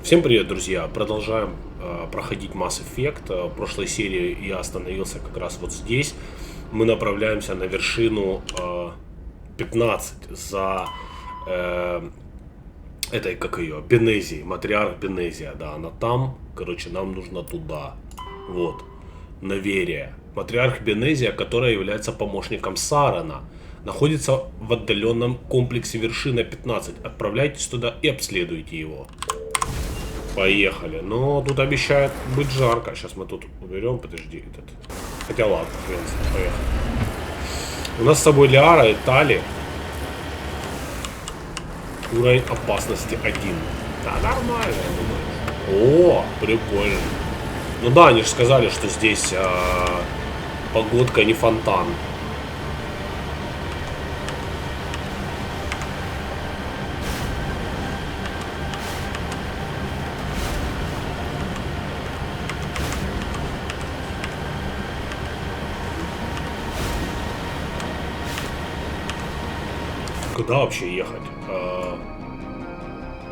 Всем привет, друзья! Продолжаем проходить Mass Effect. В прошлой серии я остановился как раз вот здесь. Мы направляемся на вершину 15 за этой, как ее, Бенезией, матриарх Бенезия. Да, она там. Короче, нам нужно туда. Вот. Наверие. Матриарх Бенезия, которая является помощником Сарана, находится в отдаленном комплексе Вершина 15. Отправляйтесь туда и обследуйте его. Поехали. Но тут обещает быть жарко. Сейчас мы тут уберем. Подожди. Этот. Хотя ладно, в принципе, поехали. У нас с собой Лиара и Тали. Уровень опасности 1. Да, нормально, я думаю. О, прикольно. Ну да, они же сказали, что здесь погодка не фонтан. Куда вообще ехать?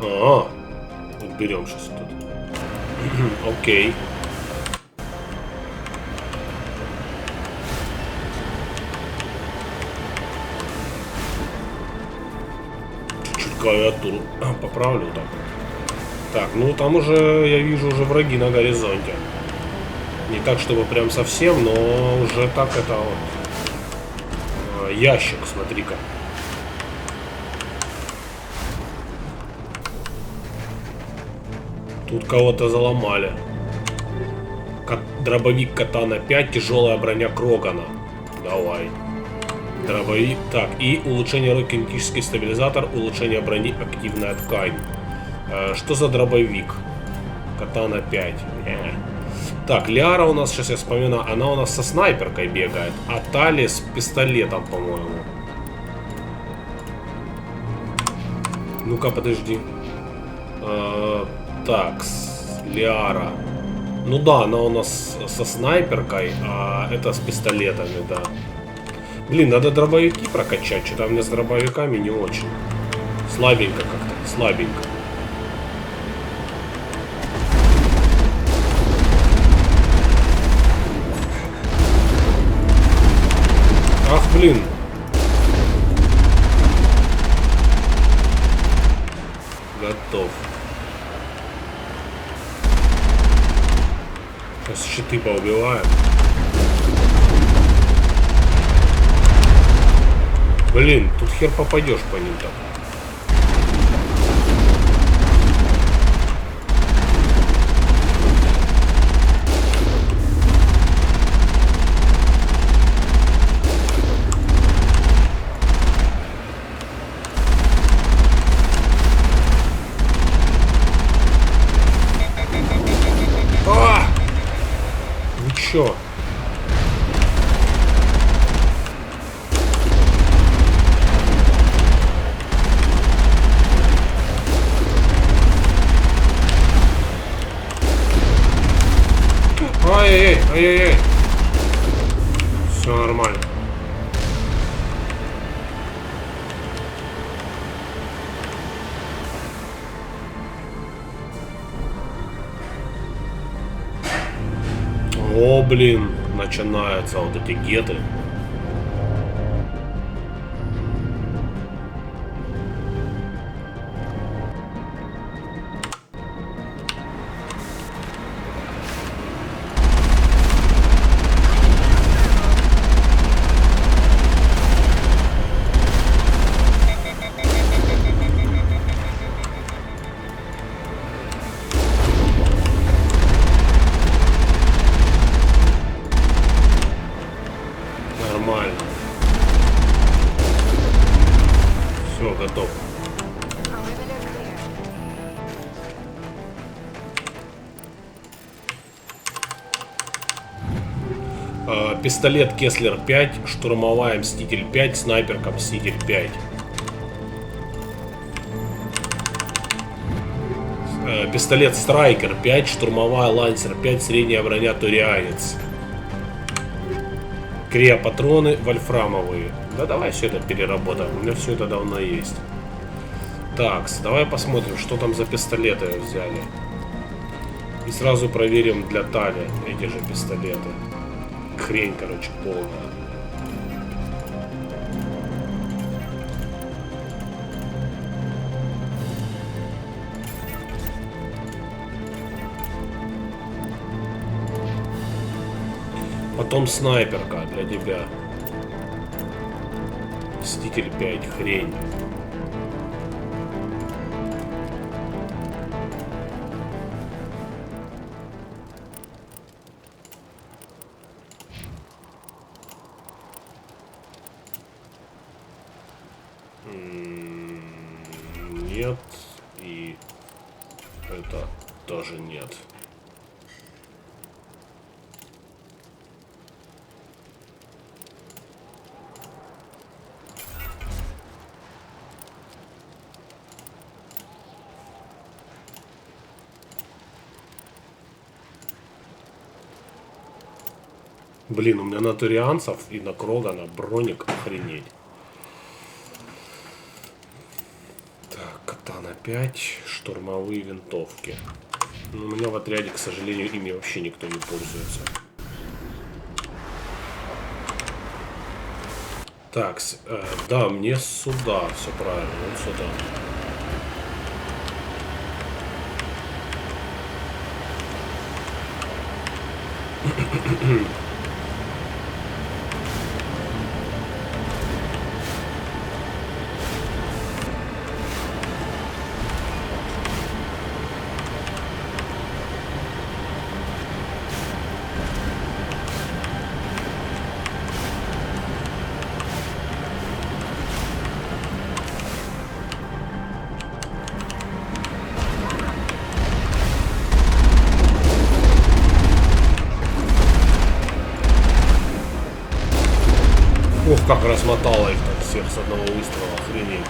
Вот берем сейчас тут. Окей. Чуть-чуть клавиатуру поправлю так. Так, ну там уже, я вижу, уже враги на горизонте. Не так, чтобы прям совсем, но уже так это вот. Ящик, смотри-ка. Тут кого-то заломали. Дробовик Катана 5, тяжелая броня Крогана. Давай. Дробовик. Так, и улучшение кинетический стабилизатор, улучшение брони, активная ткань. Что за дробовик? Катана 5. Так, Лиара у нас, сейчас я вспоминаю, она у нас со снайперкой бегает, а Тали с пистолетом, по-моему. Ну-ка, подожди. Так, Лиара. Ну да, она у нас со снайперкой, а это с пистолетами, да. Блин, надо дробовики прокачать. Что-то у меня с дробовиками не очень. Слабенько как-то, слабенько. Ах, блин. Готов. Сейчас щиты поубиваем. Блин, тут хер попадешь по ним так. Чё? Ай-яй-яй, ай-яй-яй. Все нормально. О, блин, начинаются вот эти геты. Нормально. Все, готов. Пистолет Кеслер 5, штурмовая Мститель 5, снайперка Мститель 5. Пистолет Страйкер 5, штурмовая Лансер 5, средняя броня Турианец. Криопатроны вольфрамовые. Да давай все это переработаем. У меня все это давно есть. Так, давай посмотрим, что там за пистолеты взяли. И сразу проверим для Тали эти же пистолеты. Хрень, короче, полная. Потом снайперка для тебя. Мститель 5, хрень. Нет. И это тоже нет. Блин, у меня на турианцев и на Крогана броник охренеть. Так, катана 5, штурмовые винтовки. Но у меня в отряде, к сожалению, ими вообще никто не пользуется. Так, да, мне сюда, все правильно, вот сюда. Ох, как размотало их так всех с одного выстрела, охренеть.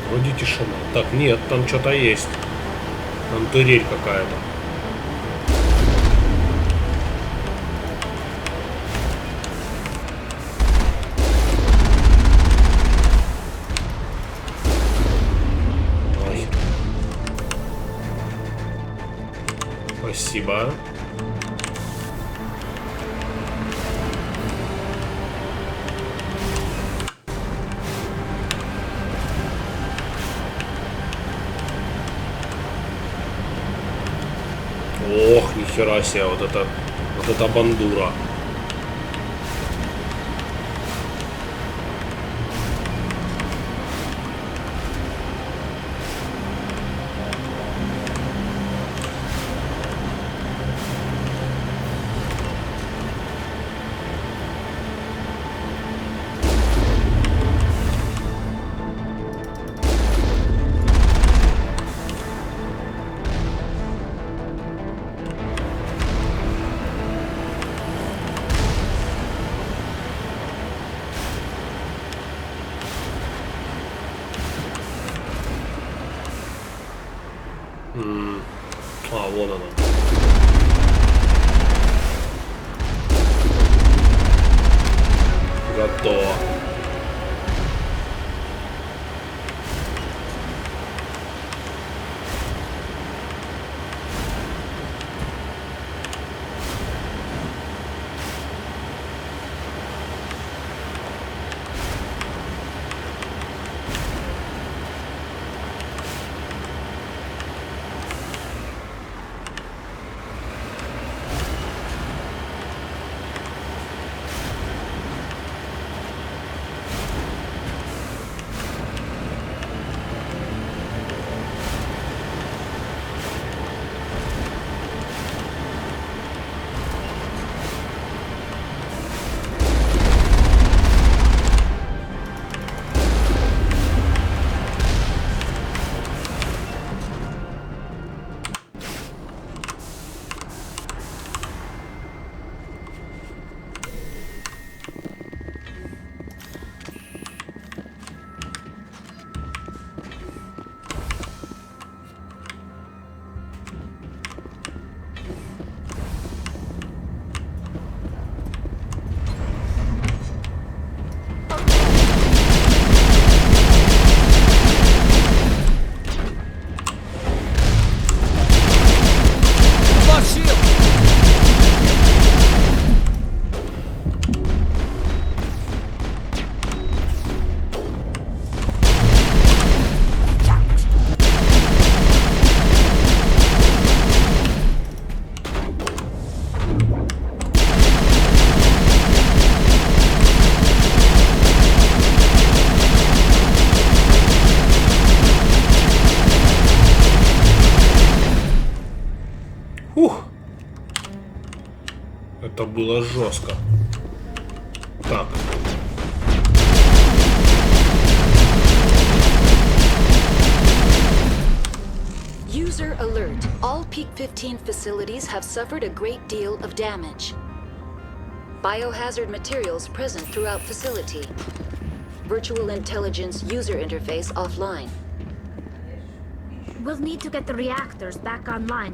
Вроде тишина. Так, нет, там что-то есть. Там турель какая-то. Спасибо. Ох, нихера себе, вот это бандура. А, вон она. Готово. Это было жестко. Так. User alert. All Peak 15 facilities have suffered a great deal of damage. Biohazard materials present throughout facility. Virtual intelligence user interface offline. We'll need to get the reactors back online.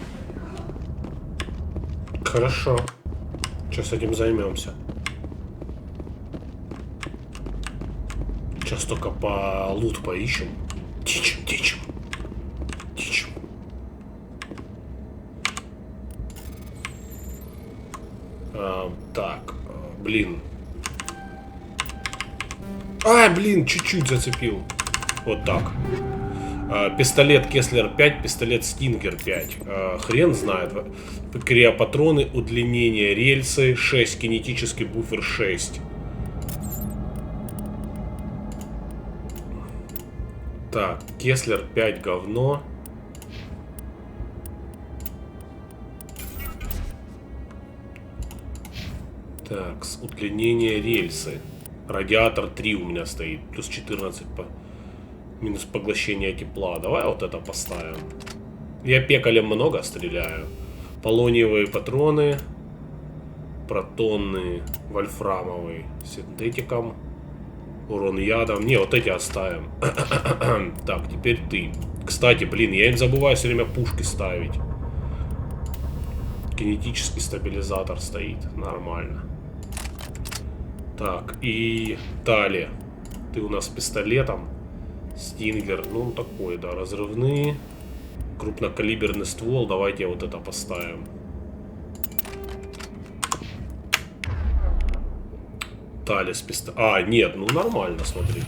Хорошо. Сейчас этим займемся. Сейчас только по лут поищем. Тичем. Так, блин. Блин, чуть-чуть зацепил. Вот так. Пистолет Кеслер 5, пистолет Стингер 5. Хрен знает. Криопатроны, удлинение рельсы 6, кинетический буфер 6. Так, Кеслер 5 говно. Так, удлинение рельсы. Радиатор 3 у меня стоит. Плюс 14 минус поглощение тепла. Давай вот это поставим. Я пекалем много стреляю. Полониевые патроны. Протонные. Вольфрамовый. Синтетиком. Урон ядом. Не, вот эти оставим. Так, теперь ты. Кстати, блин, я им забываю все время пушки ставить. Кинетический стабилизатор стоит. Нормально. Так, и Тали. Ты у нас с пистолетом. Стингер, ну такой, да, разрывные. Крупнокалиберный ствол. Давайте вот это поставим. Тали с пистолетом. Нет, ну нормально, смотри.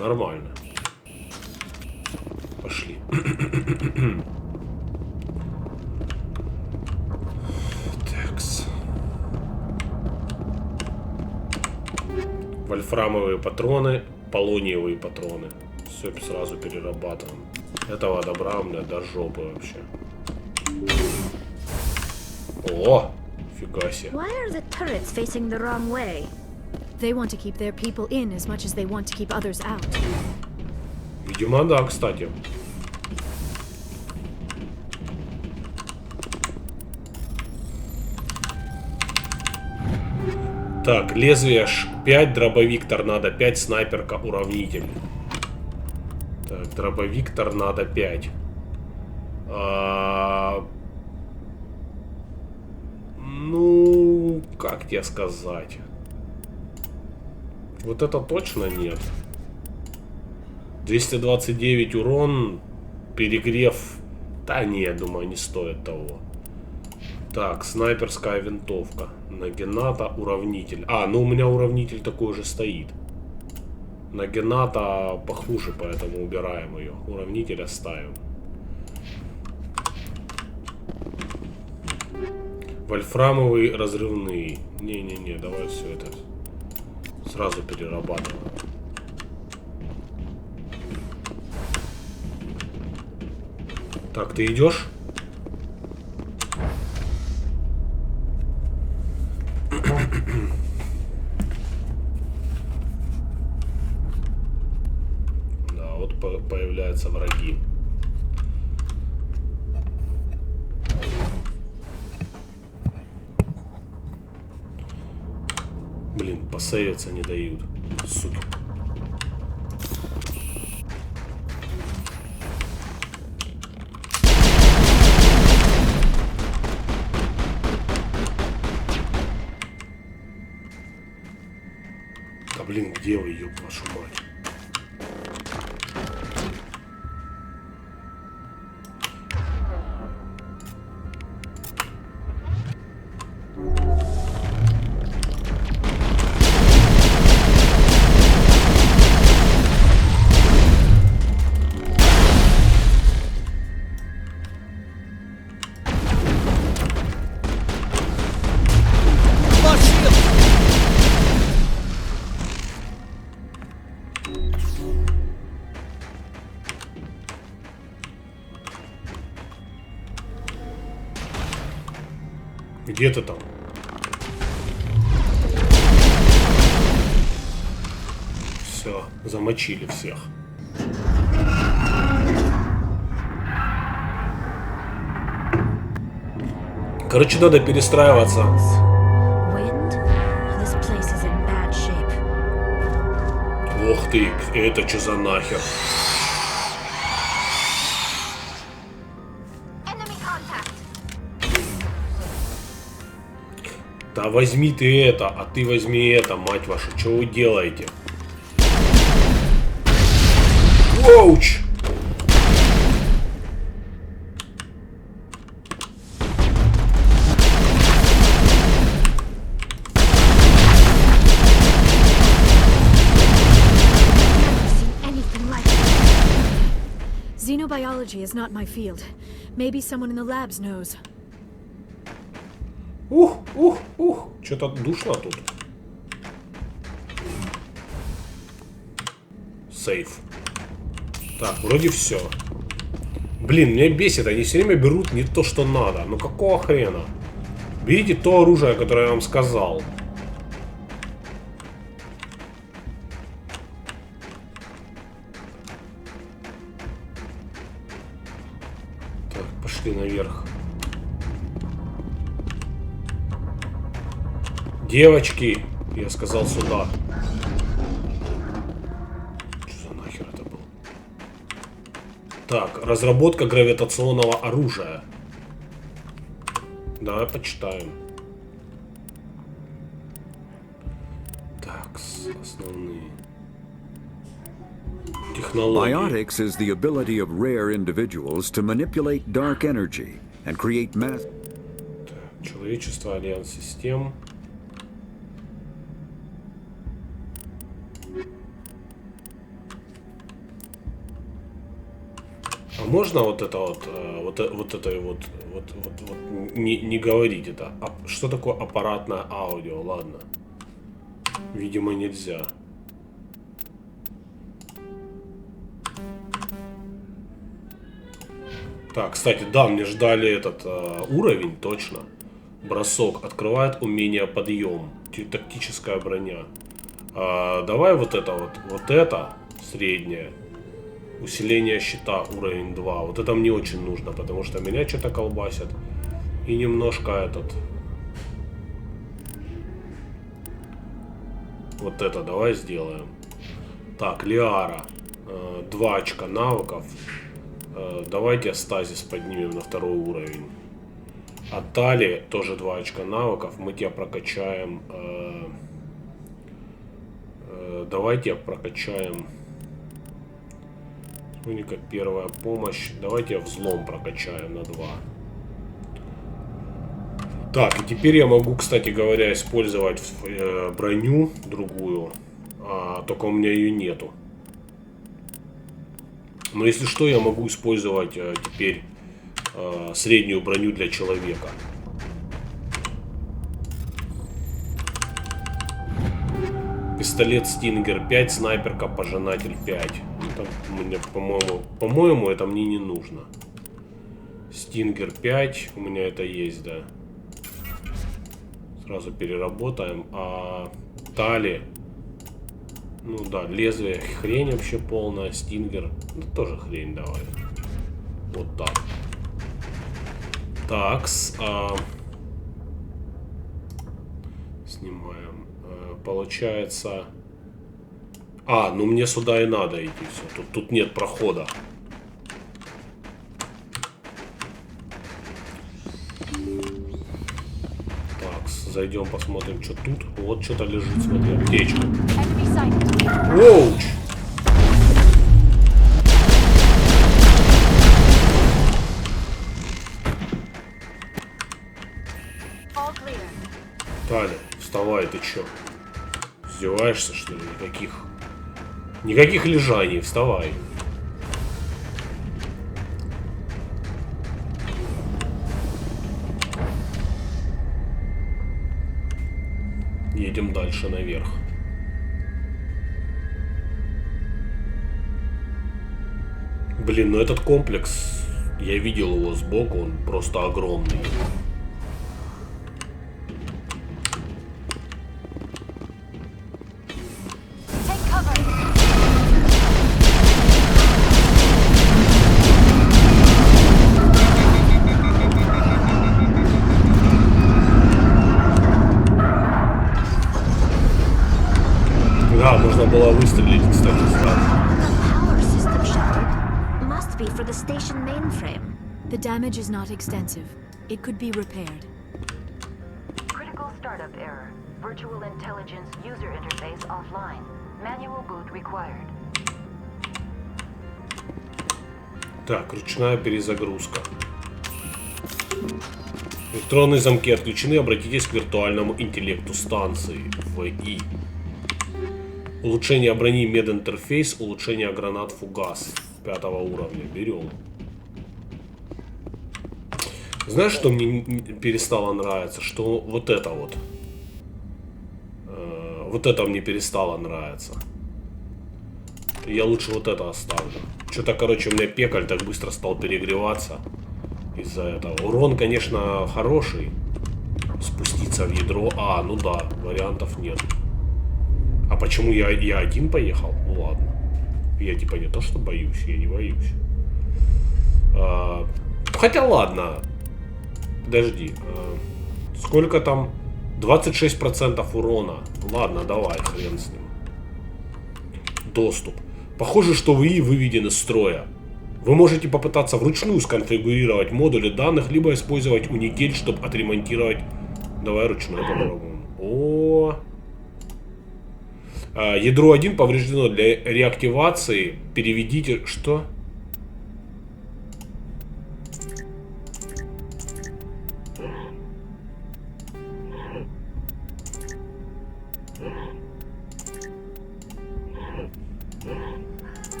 Нормально. Пошли. Такс. Вольфрамовые патроны, полониевые патроны. Все сразу перерабатываем. Этого добра у меня до жопы вообще. О, фига себе. Why are the turrets facing the wrong way? They want to keep their people in as much as they want to keep others out. Видимо, да, кстати. Так, лезвие 5, дробовик торнадо 5, снайперка уравнитель. Так, дробовик торнадо 5. Ну, как тебе сказать? Вот это точно нет. 229 урон, перегрев. Да не, думаю, не стоит того. Так, снайперская винтовка. Нагината, уравнитель. Ну у меня уравнитель такой же стоит. Нагината похуже, поэтому убираем ее. Уравнитель оставим. Вольфрамовые разрывные. Не-не-не, давай все это сразу перерабатываем. Так, ты идешь? Да, вот появляются враги. Блин, посейвиться не дают. Сука. Да блин, где вы, ёб вашу мать? Где ты там? Все, замочили всех. Короче, надо перестраиваться. Wind? This place is in bad shape. Ох ты, это что за нахер? Enemy contact. Да возьми ты это, а ты возьми это, мать вашу, что вы делаете? Оуч! Xenobiology is not my field. Maybe someone in the labs knows. Ух. Что-то душно тут. Сейф. Так, вроде все. Блин, меня бесит, они все время берут не то, что надо. Ну какого хрена? Берите то оружие, которое я вам сказал. Так, пошли наверх. Девочки, я сказал сюда. Что за нахер это было? Так, разработка гравитационного оружия. Давай почитаем. Так, основные. Технологии. Biotics is the ability of rare individuals to manipulate dark energy and create mass. Так, человечество, альянс систем. А можно вот это не говорить это? Что такое аппаратное аудио? Ладно. Видимо, нельзя. Так, кстати, да, мне ждали этот уровень, точно. Бросок. Открывает умение подъем. Тактическая броня. Давай вот это среднее. Усиление щита уровень 2. Вот это мне очень нужно, потому что меня что-то колбасит. И немножко этот. Вот это давай сделаем. Так, Лиара. 2 очка навыков. Давайте стазис поднимем на 2 уровень. А Тали тоже 2 очка навыков. Мы тебя прокачаем. Давайте прокачаем. Уника первая помощь. Давайте взлом прокачаем на 2. Так, и теперь я могу, кстати говоря, использовать броню другую. Только у меня ее нету. Но если что, я могу использовать теперь среднюю броню для человека. Пистолет Стингер 5, снайперка Пожинатель 5. Это мне, по-моему, это мне не нужно. Стингер 5, у меня это есть, да. Сразу переработаем. А Тали, ну да, лезвие хрень вообще полная. Стингер, ну тоже хрень, давай. Вот так. Такс. Снимаем. Получается... ну мне сюда и надо идти. Все. Тут нет прохода. Так, зайдем, посмотрим, что тут. Вот что-то лежит, смотри, аптечка. Оуч! Таля, вставай, ты чё? Издеваешься, что ли? Никаких лежаний, вставай. Едем дальше наверх. Блин, ну этот комплекс, я видел его сбоку, он просто огромный. было выстрелить, кстати, сразу. The power system shattered. Must be for the station mainframe. The damage is not extensive. It could be repaired. Critical startup error. Virtual intelligence user interface offline. Manual boot required. Так, ручная перезагрузка. Электронные замки отключены. Обратитесь к виртуальному интеллекту станции. ВИ. Улучшение брони мединтерфейс. Улучшение гранат фугас 5 уровня. Берем. Знаешь, что мне перестало нравиться? Что вот это вот. Вот это мне перестало нравиться. Я лучше вот это оставлю. Что-то, короче, у меня пекаль так быстро стал перегреваться. Из-за этого. Урон, конечно, хороший. Спуститься в ядро. А, ну да, вариантов нет. А почему я один поехал? Ну ладно. Я типа не то, что боюсь, я не боюсь. Хотя ладно. Подожди. Сколько там? 26% урона. Ладно, давай, хрен с ним. Доступ. Похоже, что ВИ выведен из строя. Вы можете попытаться вручную сконфигурировать модули данных, либо использовать уникель, чтобы отремонтировать. Давай ручной попробуем. О. Ядро 1 повреждено. Для реактивации переведите... Что?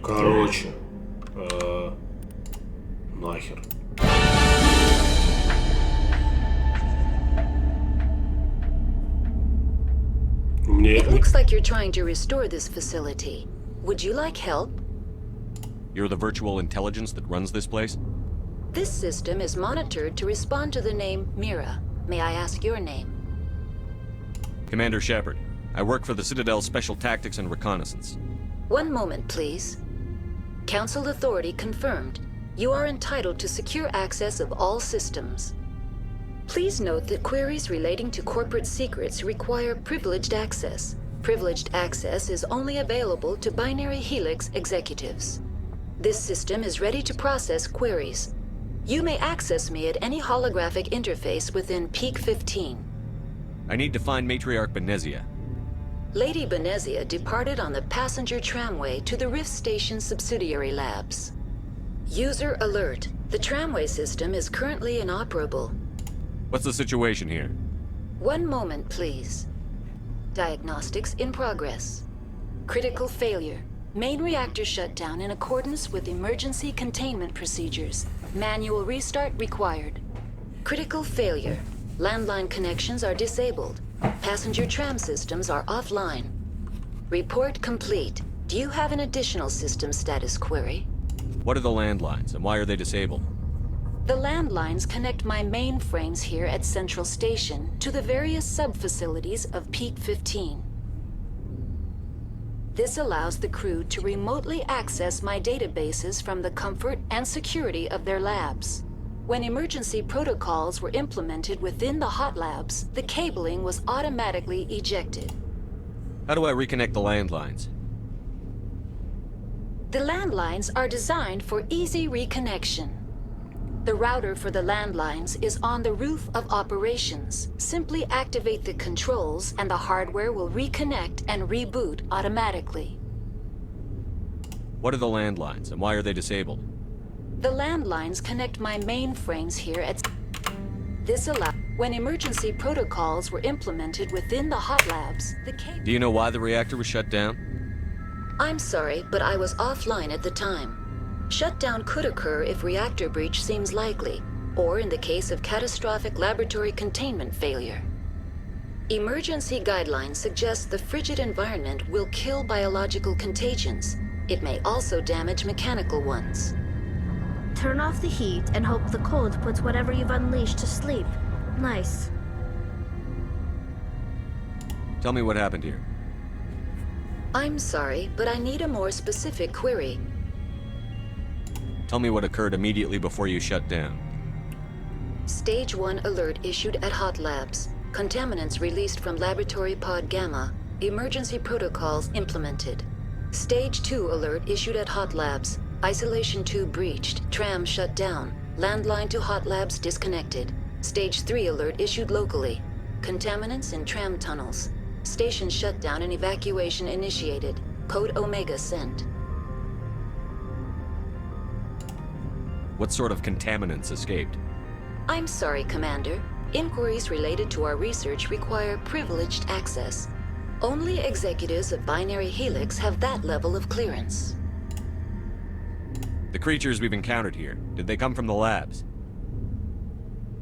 Короче, нахер. It looks like you're trying to restore this facility. Would you like help? You're the virtual intelligence that runs this place? This system is monitored to respond to the name Mira. May I ask your name? Commander Shepard. I work for the Citadel's Special Tactics and Reconnaissance. One moment, please. Council authority confirmed. You are entitled to secure access of all systems. Please note that queries relating to corporate secrets require privileged access. Privileged access is only available to Binary Helix executives. This system is ready to process queries. You may access me at any holographic interface within Peak 15. I need to find Matriarch Benicia. Lady Benzia departed on the passenger tramway to the Rift Station subsidiary labs. User alert. The tramway system is currently inoperable. What's the situation here? One moment, please. Diagnostics in progress. Critical failure. Main reactor shut down in accordance with emergency containment procedures. Manual restart required. Critical failure. Landline connections are disabled. Passenger tram systems are offline. Report complete. Do you have an additional system status query? What are the landlines, and why are they disabled? The landlines connect my mainframes here at Central Station to the various sub-facilities of Peak 15. This allows the crew to remotely access my databases from the comfort and security of their labs. When emergency protocols were implemented within the hot labs, the cabling was automatically ejected. How do I reconnect the landlines? The landlines are designed for easy reconnection. The router for the landlines is on the roof of operations. Simply activate the controls and the hardware will reconnect and reboot automatically. What are the landlines, and why are they disabled? The landlines connect my mainframes here at... This allows... When emergency protocols were implemented within the hot labs, the cable... Do you know why the reactor was shut down? I'm sorry, but I was offline at the time. Shutdown could occur if reactor breach seems likely, or in the case of catastrophic laboratory containment failure. Emergency guidelines suggest the frigid environment will kill biological contagions. It may also damage mechanical ones. Turn off the heat and hope the cold puts whatever you've unleashed to sleep. Nice. Tell me what happened here. I'm sorry, but I need a more specific query. Tell me what occurred immediately before you shut down. Stage 1 alert issued at Hot Labs. Contaminants released from Laboratory Pod Gamma. Emergency protocols implemented. Stage 2 alert issued at Hot Labs. Isolation 2 breached. Tram shut down. Landline to Hot Labs disconnected. Stage 3 alert issued locally. Contaminants in tram tunnels. Station shutdown and evacuation initiated. Code Omega sent. What sort of contaminants escaped? I'm sorry, Commander. Inquiries related to our research require privileged access. Only executives of Binary Helix have that level of clearance. The creatures we've encountered here, did they come from the labs?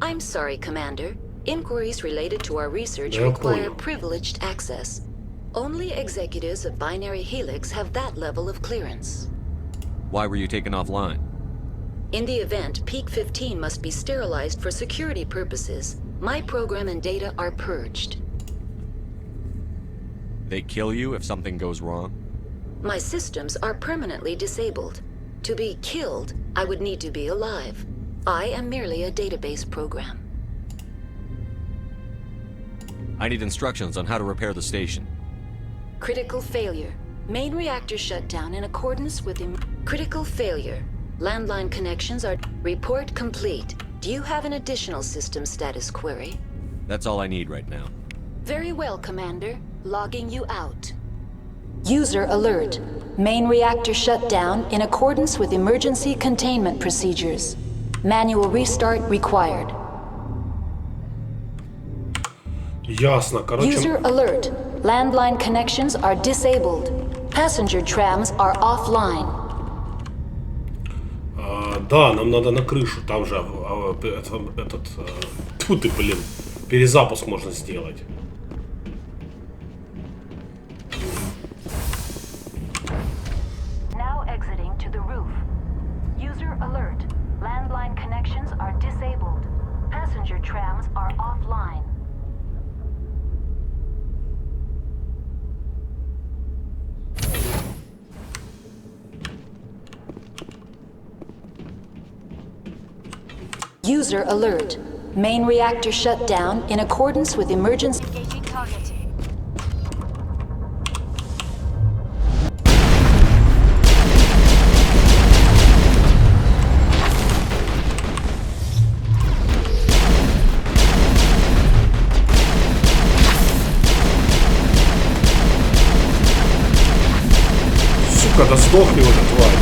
I'm sorry, Commander. Inquiries related to our research Я require понял. privileged access. Only executives of Binary Helix have that level of clearance. Why were you taken offline? In the event, Peak 15 must be sterilized for security purposes. My program and data are purged. They kill you if something goes wrong? My systems are permanently disabled. To be killed, I would need to be alive. I am merely a database program. I need instructions on how to repair the station. Critical failure. Main reactor shut down in accordance with critical failure. Landline connections are... Report complete. Do you have an additional system status query? That's all I need right now. Very well, Commander. Logging you out. User alert. Main reactor shut down in accordance with emergency containment procedures. Manual restart required. Ясно, короче. User alert. Landline connections are disabled. Passenger trams are offline. Да, нам надо на крышу, там же тьфу ты, блин, перезапуск можно сделать. Now exiting to the roof. User alert. Landline connections are disabled. Passenger trams are offline. User alert. Main reactor shut down in accordance with emergency... Engaging target. Сука, да сдохни уже, тварь.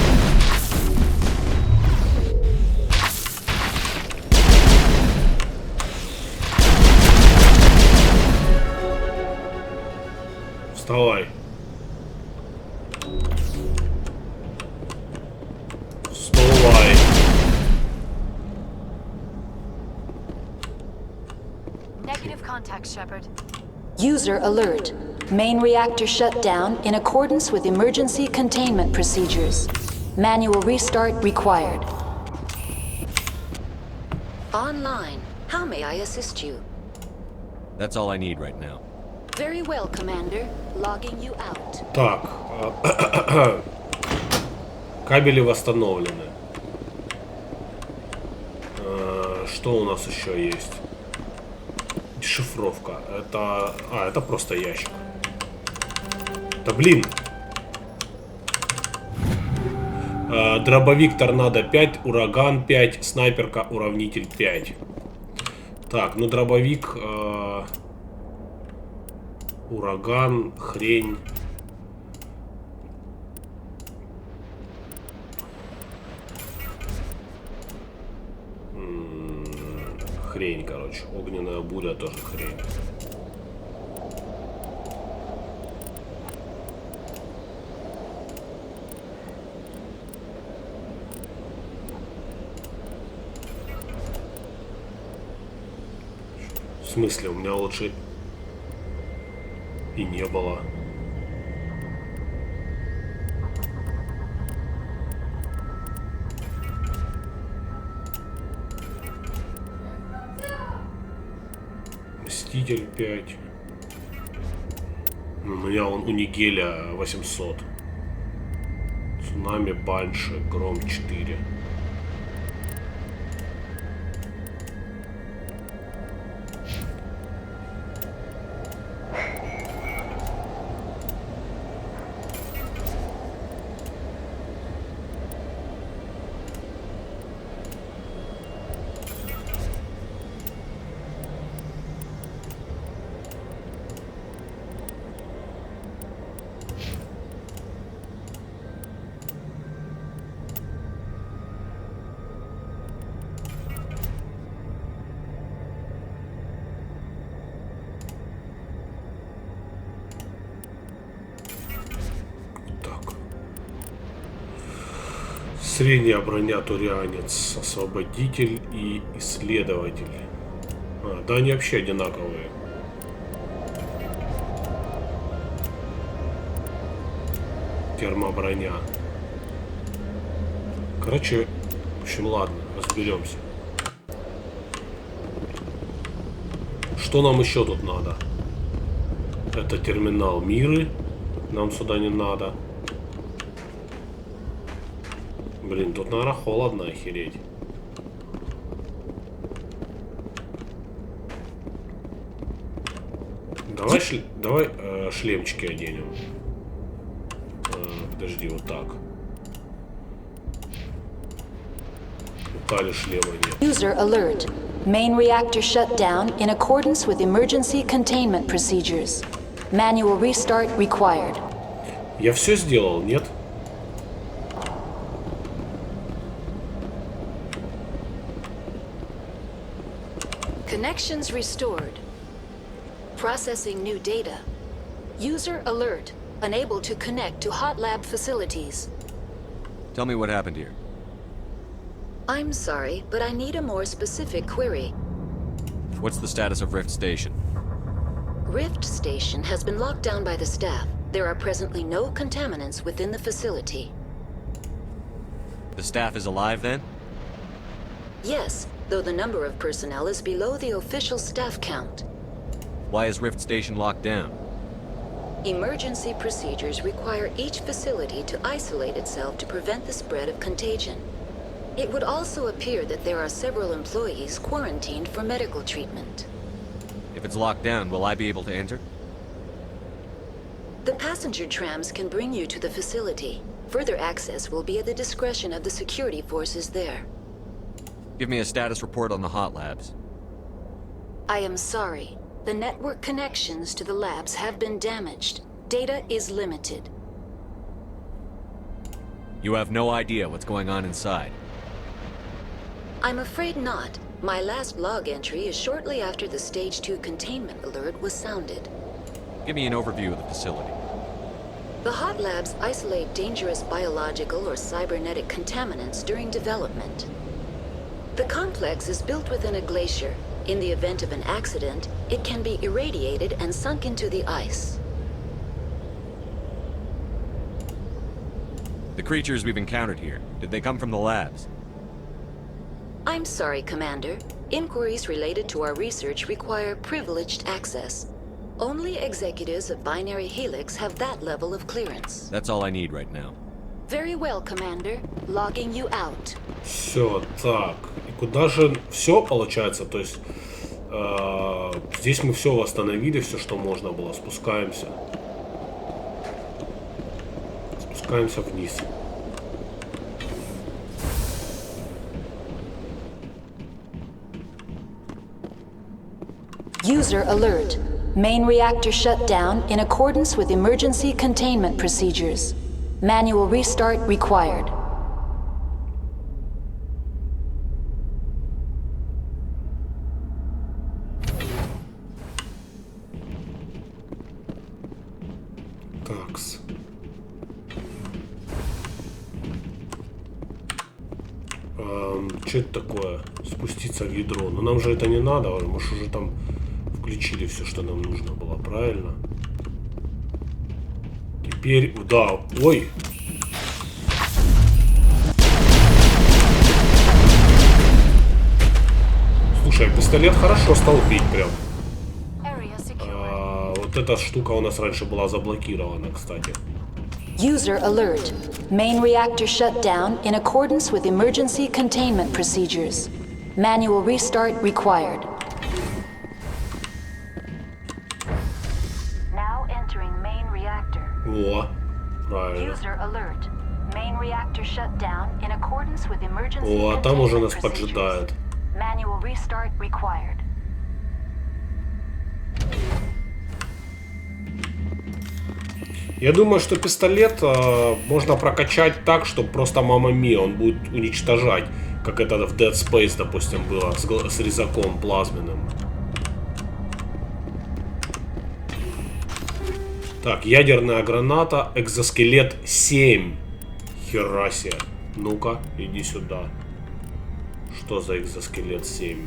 Вставай. Вставай. Negative contact, Shepard. User alert. Main reactor shut down in accordance with emergency containment procedures. Manual restart required. Online. How may I assist you? That's all I need right now. Very well, Commander. Logging you out. Так. Кабели восстановлены. Что у нас еще есть? Дешифровка. Это... это просто ящик. Да блин. Дробовик торнадо 5, ураган 5, снайперка уравнитель 5. Так, ну дробовик... ураган, хрень. Хрень, короче. Огненная буря тоже хрень. В смысле, у меня лучше и не было. Мститель 5. У меня у Нигеля 800. Цунами, Банши, Гром 4. Средняя броня турианец, освободитель и исследователь. Да, они вообще одинаковые. Термоброня. Короче, в общем, ладно, разберемся. Что нам еще тут надо? Это терминал Миры. Нам сюда не надо. Блин, тут, наверное, холодно, охереть. Давай шлемчики оденем. Подожди, вот так. Упали шлема нет. User alert. Main reactor shut down in accordance with emergency containment procedures. Manual restart required. Я все сделал, нет? Connections restored. Processing new data. User alert. Unable to connect to hot lab facilities. Tell me what happened here. I'm sorry, but I need a more specific query. What's the status of Rift Station? Rift Station has been locked down by the staff. There are presently no contaminants within the facility. The staff is alive then? Yes, though the number of personnel is below the official staff count. Why is Rift Station locked down? Emergency procedures require each facility to isolate itself to prevent the spread of contagion. It would also appear that there are several employees quarantined for medical treatment. If it's locked down, will I be able to enter? The passenger trams can bring you to the facility. Further access will be at the discretion of the security forces there. Give me a status report on the hot labs. I am sorry. The network connections to the labs have been damaged. Data is limited. You have no idea what's going on inside. I'm afraid not. My last log entry is shortly after the Stage 2 containment alert was sounded. Give me an overview of the facility. The hot labs isolate dangerous biological or cybernetic contaminants during development. The complex is built within a glacier. In the event of an accident, it can be irradiated and sunk into the ice. The creatures we've encountered here, did they come from the labs? I'm sorry, Commander. Inquiries related to our research require privileged access. Only executives of Binary Helix have that level of clearance. That's all I need right now. Very well, Commander. Logging you out. Все, так. И куда же все получается? То есть здесь мы все восстановили, все, что можно было. Спускаемся. Спускаемся вниз. User alert. Main reactor shut down in accordance with emergency containment procedures. Manual restart required. Такс. Что это такое? Спуститься в ядро. Но нам же это не надо. Мы же уже там включили все, что нам нужно было. Правильно? Теперь... Да. Ой. Слушай, пистолет хорошо стал бить прям. Вот Вот эта штука у нас раньше была заблокирована, кстати. User alert. Main reactor shut down in accordance with emergency containment procedures. Manual restart required. Now entering main reactor. Во, правильно. User alert. Main reactor shut down in accordance with emergency О, а там уже containment нас procedures. поджидает. Manual restart required. Я думаю, что пистолет можно прокачать так, чтобы просто мама мия, он будет уничтожать, как это в Dead Space, допустим, было с резаком плазменным. Так, ядерная граната, экзоскелет 7. Хера себе. Ну-ка, иди сюда. Что за экзоскелет 7?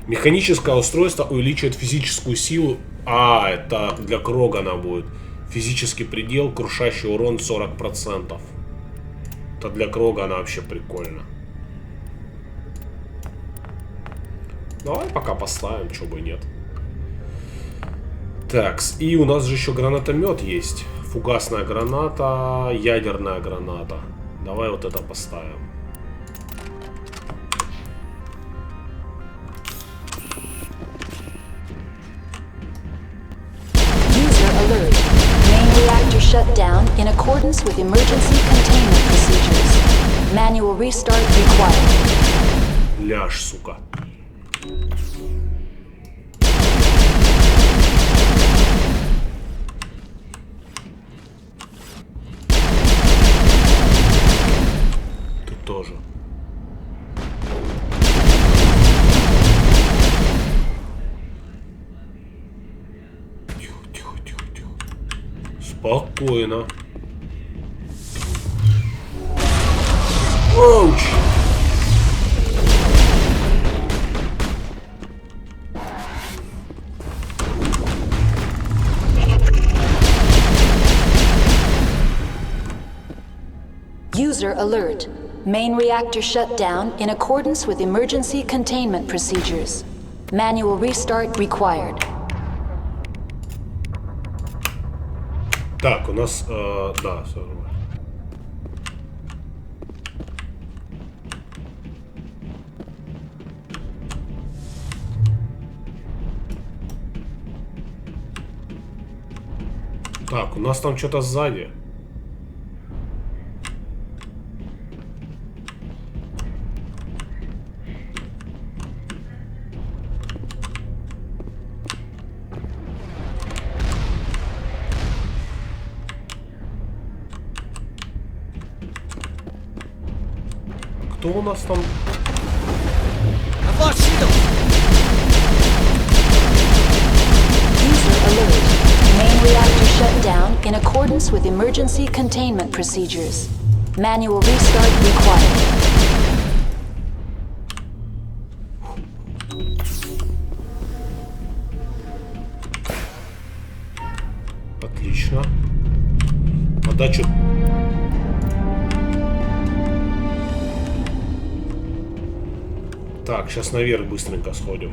Механическое устройство увеличивает физическую силу. А, это для Крогана будет. Физический предел, крушащий урон 40%. Это для Крогана вообще прикольно. Давай пока поставим, чего бы нет. Так, и у нас же еще гранатомет есть. Фугасная граната, ядерная граната. Давай вот это поставим. User alert. Main reactor shut down in accordance with emergency containment procedures. Manual restart required. Ляж, сука. Ты тоже. Тихо, тихо, тихо, тихо. Спокойно. Оуч! User alert. Main reactor shut down in accordance with emergency containment procedures. Manual restart required. Так, у нас, да, все нормально. Так, у нас там что-то сзади. Кто у нас там? User alert. Main reactor shut down in accordance with emergency containment procedures. Manual restart required. Отлично. Подачу. Так, сейчас наверх быстренько сходим.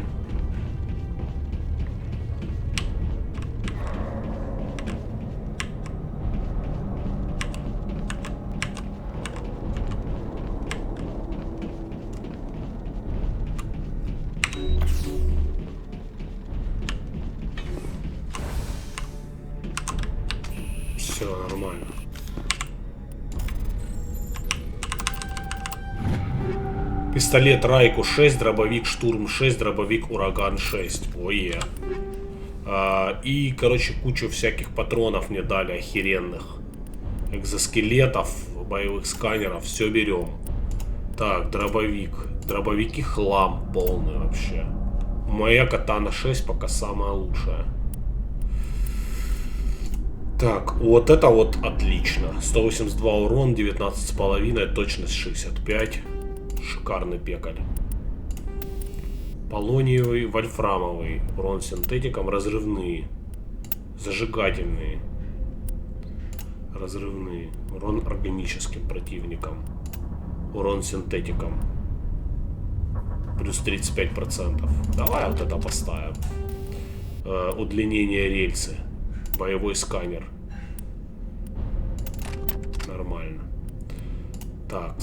Все нормально. Пистолет Райку 6, дробовик Штурм 6, дробовик Ураган 6. Ое. И, короче, кучу всяких патронов мне дали охеренных. Экзоскелетов, боевых сканеров, все берем. Так, дробовик. Дробовики хлам полный вообще. Моя катана 6 пока самая лучшая. Так, вот это вот отлично. 182 урон, 19,5, точность 65. Шикарный пекарь. Полониевый, вольфрамовый. Урон синтетикам, разрывные. Зажигательные. Разрывные. Урон органическим противникам. Урон синтетикам. Плюс 35%. Давай вот это поставим. Удлинение рельсы. Боевой сканер. Нормально. Так,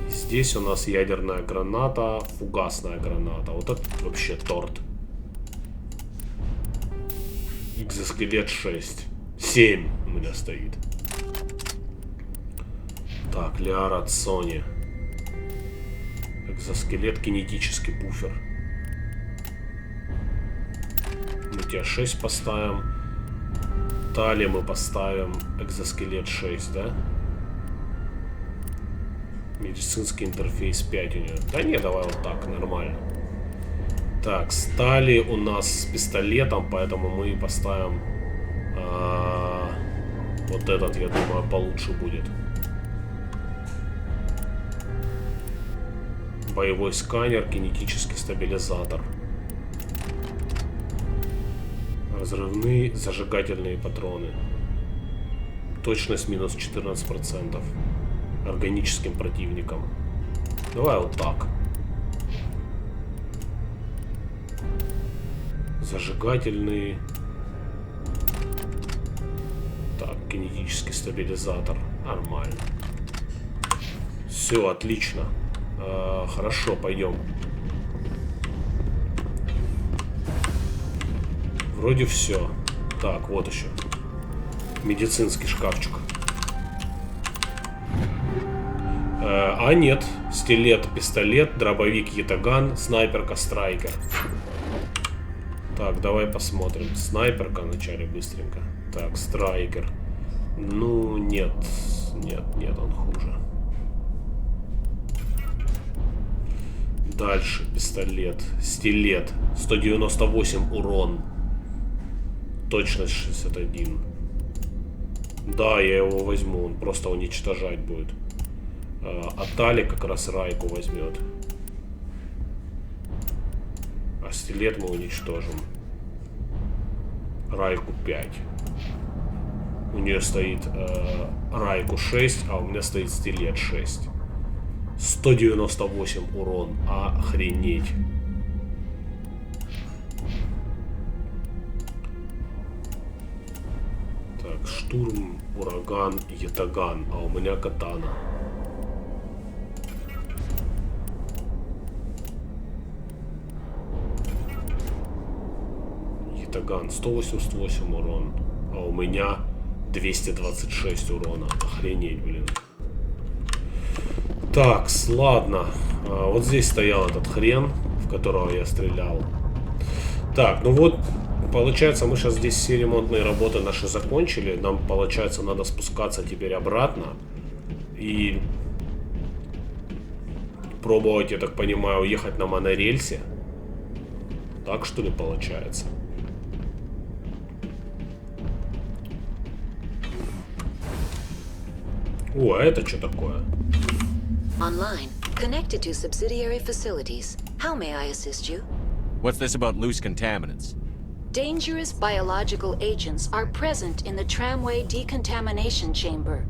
здесь у нас ядерная граната, фугасная граната. Вот это вообще торт. Экзоскелет 6. 7 у меня стоит. Так, Лиара от Sony. Экзоскелет, кинетический буфер. Мы тебя 6 поставим. Тали мы поставим. Экзоскелет 6, да? Медицинский интерфейс 5 у нее. Да не, давай вот так, нормально. Так, стали у нас с пистолетом, поэтому мы поставим вот этот, я думаю, получше будет. Боевой сканер, кинетический стабилизатор. Разрывные зажигательные патроны. Точность минус 14%. Органическим противникам. Давай вот так. Зажигательные. Так, кинетический стабилизатор. Нормально. Все, отлично. Хорошо, пойдем. Вроде все. Так, вот еще. Медицинский шкафчик. А нет. Стилет, пистолет, дробовик, ятаган, снайперка, страйкер. Так, давай посмотрим. Снайперка вначале быстренько. Так, страйкер. Ну, нет. Нет, он хуже. Дальше пистолет. Стилет. 198 урон. Точность 61. Да, я его возьму. Он просто уничтожать будет. А Тали как раз Райку возьмет. А стилет мы уничтожим. Райку 5. У нее стоит Райку 6, а у меня стоит стилет 6. 198 урон. Охренеть. Так, штурм, ураган, ятаган. А у меня катана. Ятаган 188 урон. А у меня 226 урона. Охренеть, блин. Так, ладно. Вот здесь стоял этот хрен, в которого я стрелял. Так, ну вот, получается, мы сейчас здесь все ремонтные работы наши закончили. Нам, получается, надо спускаться теперь обратно. И пробовать, я так понимаю, уехать на монорельсе. Так, что ли, получается? О, а это что такое? Online. Connected to subsidiary facilities. How may I assist you? What's this about loose contaminants? Dangerous biological agents are present in the tramway decontamination chamber.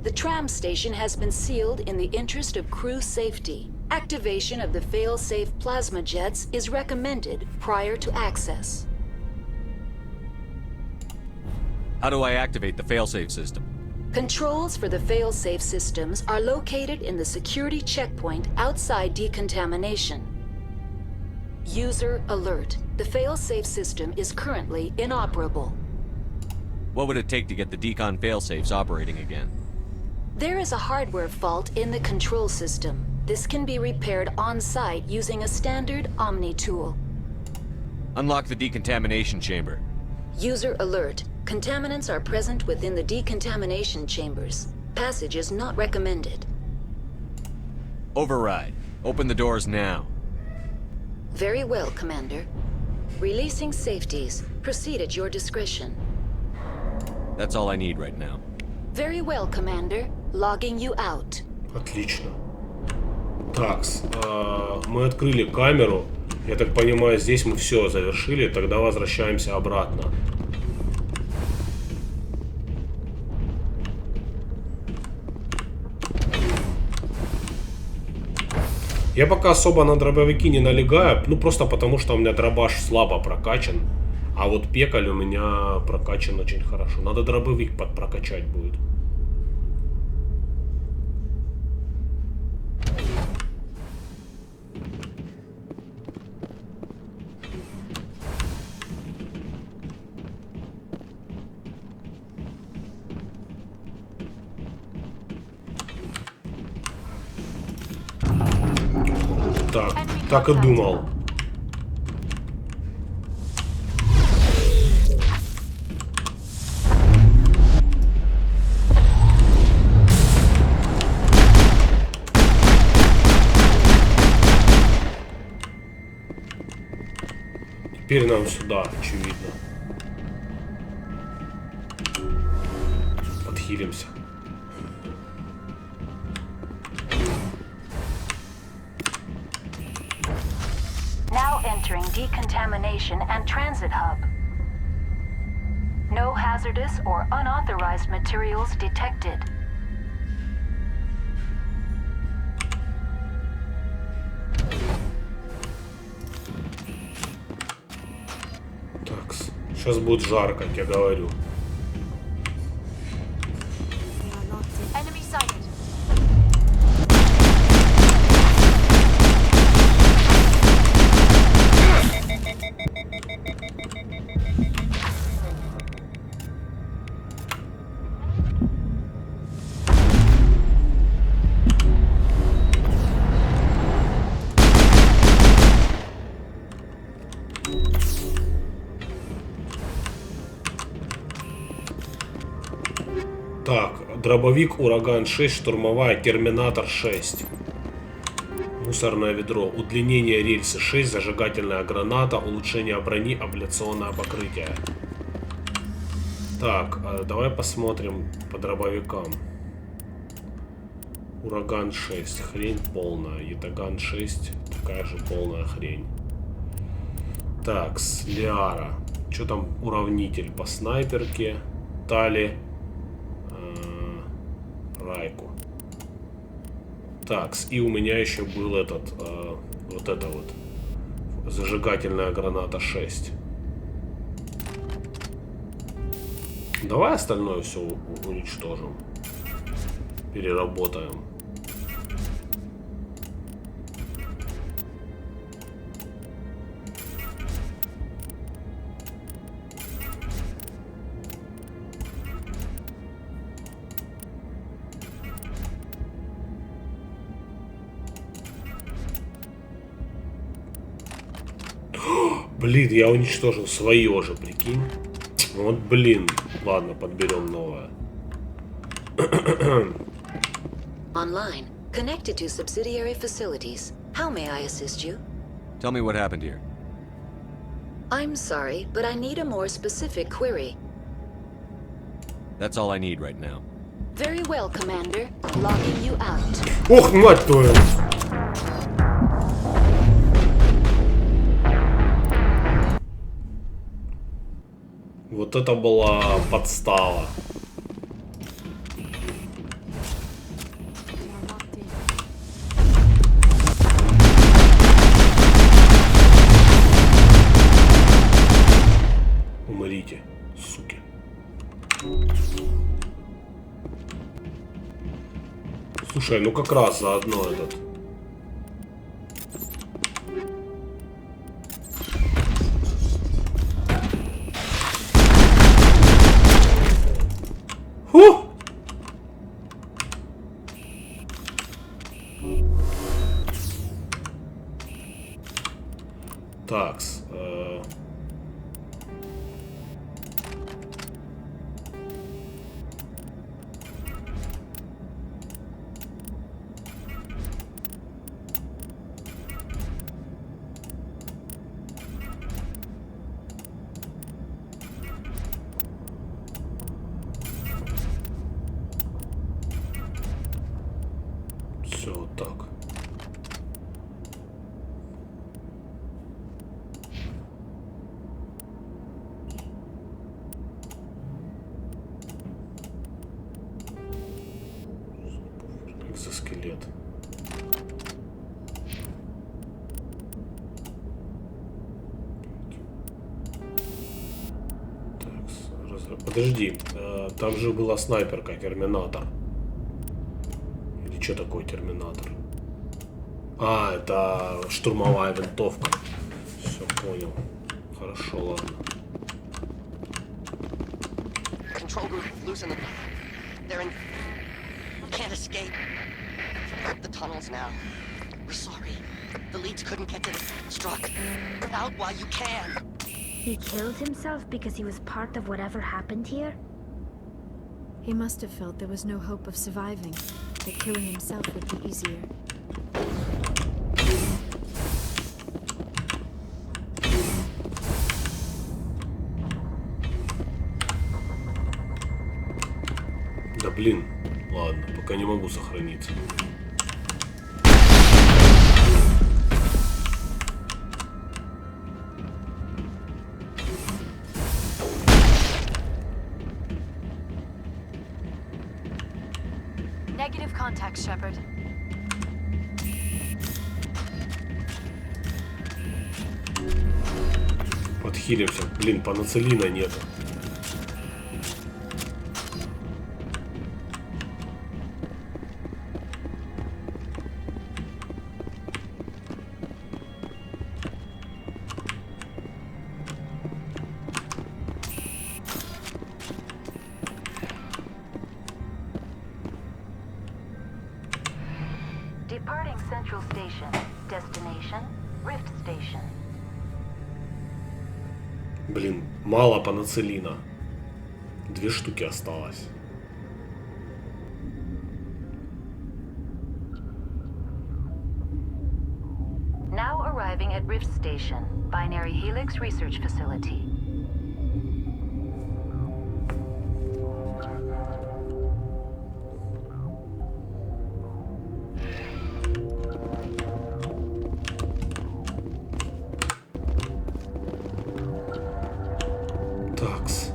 The tram station has been sealed in the interest of crew safety. Activation of the fail-safe plasma jets is recommended prior to access. How do I activate the failsafe system? Controls for the fail-safe systems are located in the security checkpoint outside decontamination. User alert. The fail-safe system is currently inoperable. What would it take to get the decon failsafes operating again? There is a hardware fault in the control system. This can be repaired on-site using a standard Omni tool. Unlock the decontamination chamber. User alert. Contaminants are present within the decontamination chambers. Passage is not recommended. Override. Open the doors now. Very well, Commander. Releasing safeties. Proceed at your discretion. That's all I need right now. Very well, Commander. Logging you out. Отлично. Такс, мы открыли камеру. Я так понимаю, здесь мы все завершили. Тогда возвращаемся обратно. Я пока особо на дробовики не налегаю, ну просто потому, что у меня дробаш слабо прокачан. А вот пекаль у меня прокачан очень хорошо. Надо дробовик подпрокачать будет. Так и думал. Теперь нам сюда, очевидно. Подхилимся. Now entering decontamination and transit hub. No hazardous or unauthorized materials detected. Так, сейчас будет жарко, как я говорю. Enemy sighted. Так, дробовик, ураган 6, штурмовая, терминатор 6. Мусорное ведро, удлинение рельсы 6, зажигательная граната, улучшение брони, абляционное покрытие. Так, давай посмотрим по дробовикам. Ураган 6, хрень полная. Ятаган 6, такая же полная хрень. Так, Лиара. Что там уравнитель по снайперке? Тали. Райку. Так, и у меня еще был этот, вот это вот, зажигательная граната 6. Давай остальное все уничтожим. Переработаем. Блин, я уничтожил свое же, прикинь. Вот, блин. Ладно, подберем новое. Online. Connected to subsidiary facilities. How may I assist you? Tell me what happened here. I'm sorry, but I need a more specific query. That's all I need right now. Very well, Commander. Logging you out. Ох, мать твою! Вот это была подстава. Умрите, суки. Слушай, ну как раз заодно этот. Фу! Такс. Все вот так. Экзоскелет. Так, подожди, там же была снайперка, терминатор. Или что такое терминатор? А, это штурмовая винтовка. Все, понял. Хорошо, ладно. Control group loosen. They're in. Can't escape. The tunnels now. We're sorry. The leads couldn't get to the struck. Get out while you can. He killed himself because he was part of whatever happened here? He must have felt there was no hope of surviving, that killing himself would be easier. Да блин, ладно, пока не могу сохраниться. Negative contact, Shepard. Подхилимся. Блин, панацелина нету. Departing Central Station. Destination, Rift Station. Блин, мало панацелина. 2 штуки осталось. Now arriving at Rift Station, Binary Helix Research Facility. Такс.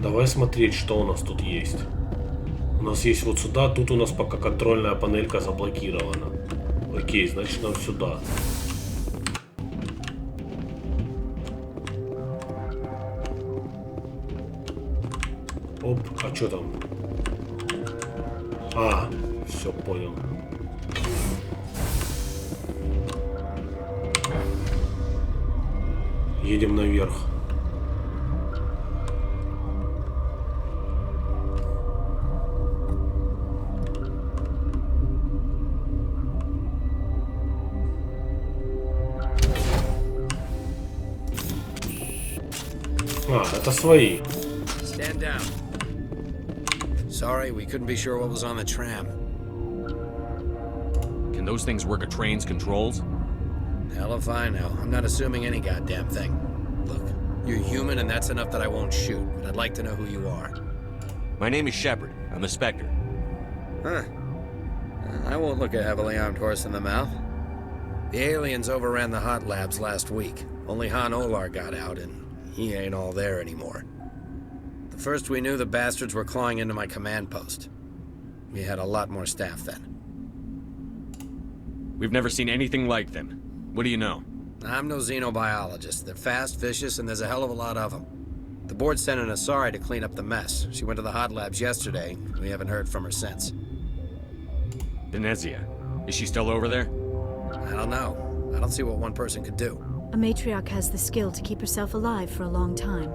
Давай смотреть, что у нас тут есть. У нас есть вот сюда, тут у нас пока контрольная панелька заблокирована. Окей, значит нам сюда. Оп, а что там? А, все понял. Едем наверх. А, это свои. Stand down. Sorry, we couldn't be sure what was on the tram. Can those things work a train's controls? Hell if I know. I'm not assuming any goddamn thing. Look, you're human and that's enough that I won't shoot, but I'd like to know who you are. My name is Shepard. I'm a Spectre. Huh. I won't look a heavily armed horse in the mouth. The aliens overran the hot labs last week. Only Han Olar got out, and he ain't all there anymore. The first we knew, the bastards were clawing into my command post. We had a lot more staff then. We've never seen anything like them. What do you know? I'm no xenobiologist. They're fast, vicious, and there's a hell of a lot of them. The board sent an Asari to clean up the mess. She went to the hot labs yesterday. We haven't heard from her since. Benzia. Is she still over there? I don't know. I don't see what one person could do. A matriarch has the skill to keep herself alive for a long time.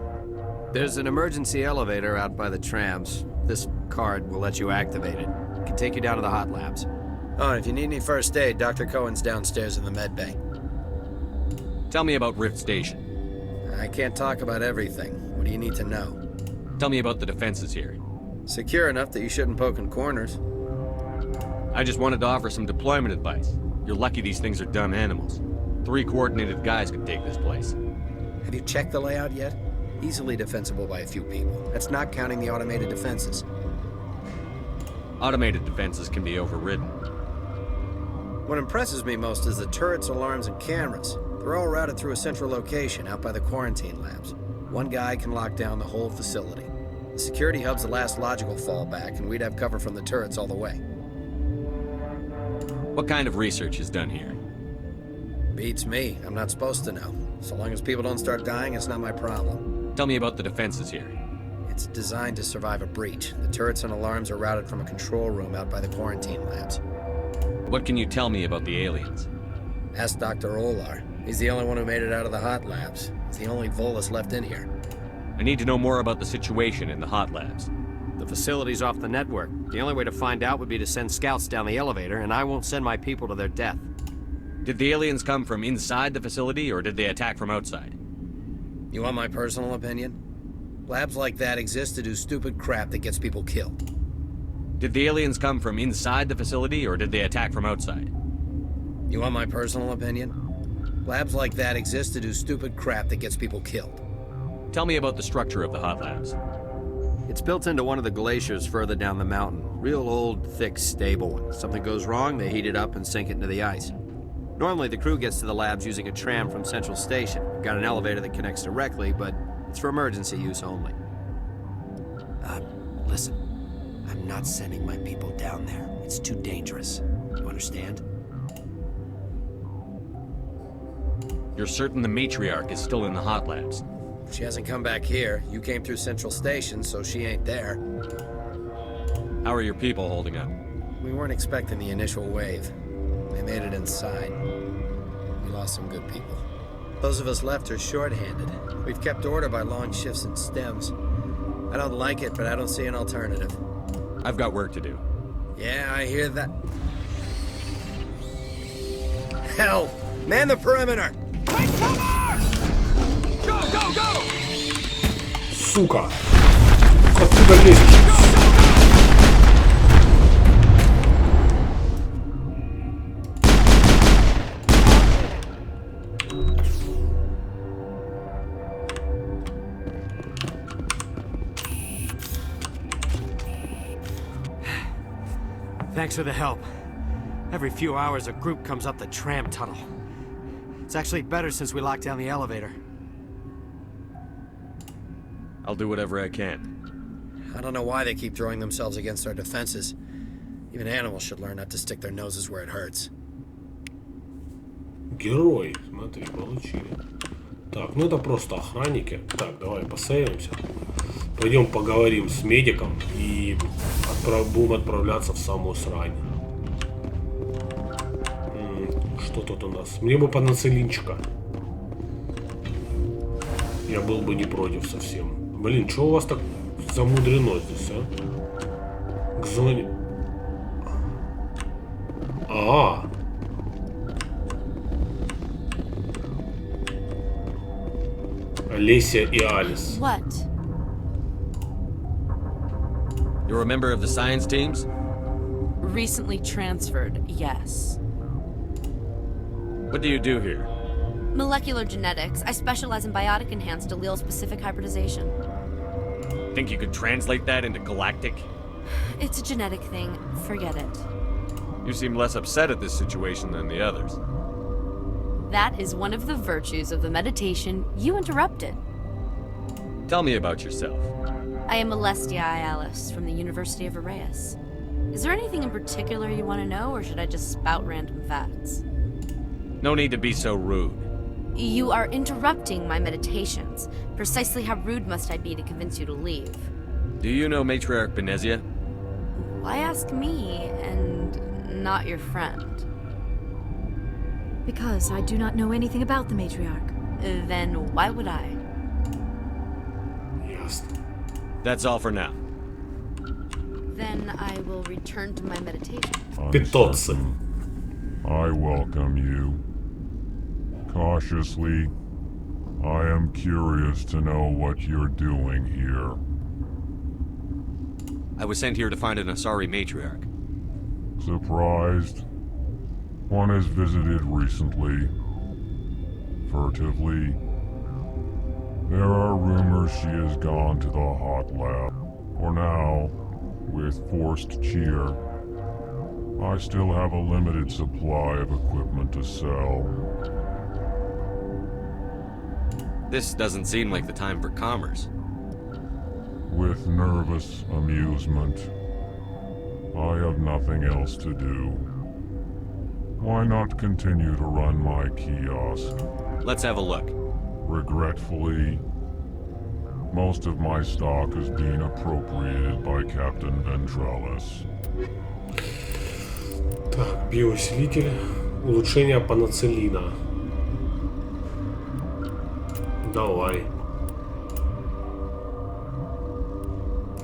There's an emergency elevator out by the trams. This card will let you activate it. It can take you down to the hot labs. Oh, and if you need any first aid, Dr. Cohen's downstairs in the med bay. Tell me about Rift Station. I can't talk about everything. What do you need to know? Tell me about the defenses here. Secure enough that you shouldn't poke in corners. I just wanted to offer some deployment advice. You're lucky these things are dumb animals. 3 coordinated guys could take this place. Have you checked the layout yet? Easily defensible by a few people. That's not counting the automated defenses. Automated defenses can be overridden. What impresses me most is the turrets, alarms, and cameras. They're all routed through a central location out by the quarantine labs. One guy can lock down the whole facility. The security hub's the last logical fallback, and we'd have cover from the turrets all the way. What kind of research is done here? Beats me. I'm not supposed to know. So long as people don't start dying, it's not my problem. Tell me about the defenses here. It's designed to survive a breach. The turrets and alarms are routed from a control room out by the quarantine labs. What can you tell me about the aliens? Ask Dr. Olar. He's the only one who made it out of the hot labs. He's the only Volus left in here. I need to know more about the situation in the hot labs. The facility's off the network. The only way to find out would be to send scouts down the elevator, and I won't send my people to their death. Did the aliens come from inside the facility, or did they attack from outside? You want my personal opinion? Labs like that exist to do stupid crap that gets people killed. Did the aliens come from inside the facility, or did they attack from outside? You want my personal opinion? Labs like that exist to do stupid crap that gets people killed. Tell me about the structure of the hot labs. It's built into one of the glaciers further down the mountain. Real old, thick, stable one. Something goes wrong, they heat it up and sink it into the ice. Normally, the crew gets to the labs using a tram from Central Station. Got an elevator that connects directly, but it's for emergency use only. Listen. I'm not sending my people down there. It's too dangerous. You understand? You're certain the matriarch is still in the hot labs? She hasn't come back here. You came through Central Station, so she ain't there. How are your people holding up? We weren't expecting the initial wave. They made it inside. We lost some good people. Those of us left are short-handed. We've kept order by long shifts and stems. I don't like it, but I don't see an alternative. I've got work to do. Yeah, I hear that. Hell! Man the perimeter! Сука! Откуда лезешь? Thanks for the help. Every few hours, a group comes up the tram tunnel. It's actually better since we locked down the elevator. I'll do whatever I can. I don't know why they keep throwing themselves against our defenses. Even animals should learn not to stick their noses where it hurts. Герой. Смотри, получили. Так, ну это просто охранники. Так, давай посейвимся. Пойдем поговорим с медиком и будем отправляться в самую срань. Что тут у нас? Мне бы панацелинчика. Я был бы не против совсем. Блин, что у вас так замудрено здесь, а? К зоне. Олеся и Алис. What? You're a member of the science teams? Recently transferred, yes. What do you do here? Molecular genetics. I specialize in biotic-enhanced allele-specific hybridization. Think you could translate that into galactic? It's a genetic thing. Forget it. You seem less upset at this situation than the others. That is one of the virtues of the meditation you interrupted. Tell me about yourself. I am Alestia Ialis from the University of Arrayas. Is there anything in particular you want to know, or should I just spout random facts? No need to be so rude. You are interrupting my meditations. Precisely how rude must I be to convince you to leave? Do you know Matriarch Benzia? Why ask me, and not your friend? Because I do not know anything about the matriarch. Then why would I? Yes. That's all for now. Then I will return to my meditation. Питомцы. I welcome you. Cautiously, I am curious to know what you're doing here. I was sent here to find an Asari matriarch. Surprised? One has visited recently. Furtively. There are rumors she has gone to the hot lab. For now, with forced cheer, I still have a limited supply of equipment to sell. This doesn't seem like the time for commerce. With nervous amusement. I have nothing else to do. Why not continue to run my kiosk? Let's have a look. Regretfully, Most of my stock is being appropriated by Captain Ventralis. Так, биоусилитель. Улучшение панацелина. Давай.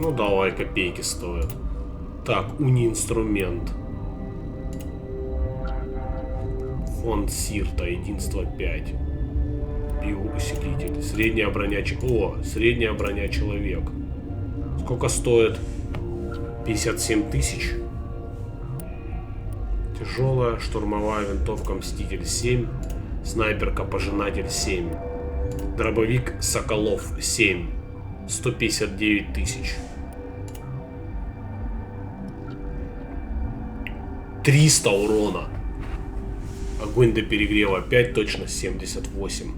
Ну давай, копейки стоят. Так, уни-инструмент. Фонд Сирта, единство 5. Биоусилитель. Средняя броня... О, средняя броня человек. Сколько стоит? 57 тысяч. Тяжелая штурмовая винтовка Мститель 7. Снайперка Пожинатель 7. Дробовик Соколов 7. 159 тысяч. 300 урона. Огонь до перегрева 5, точность 78.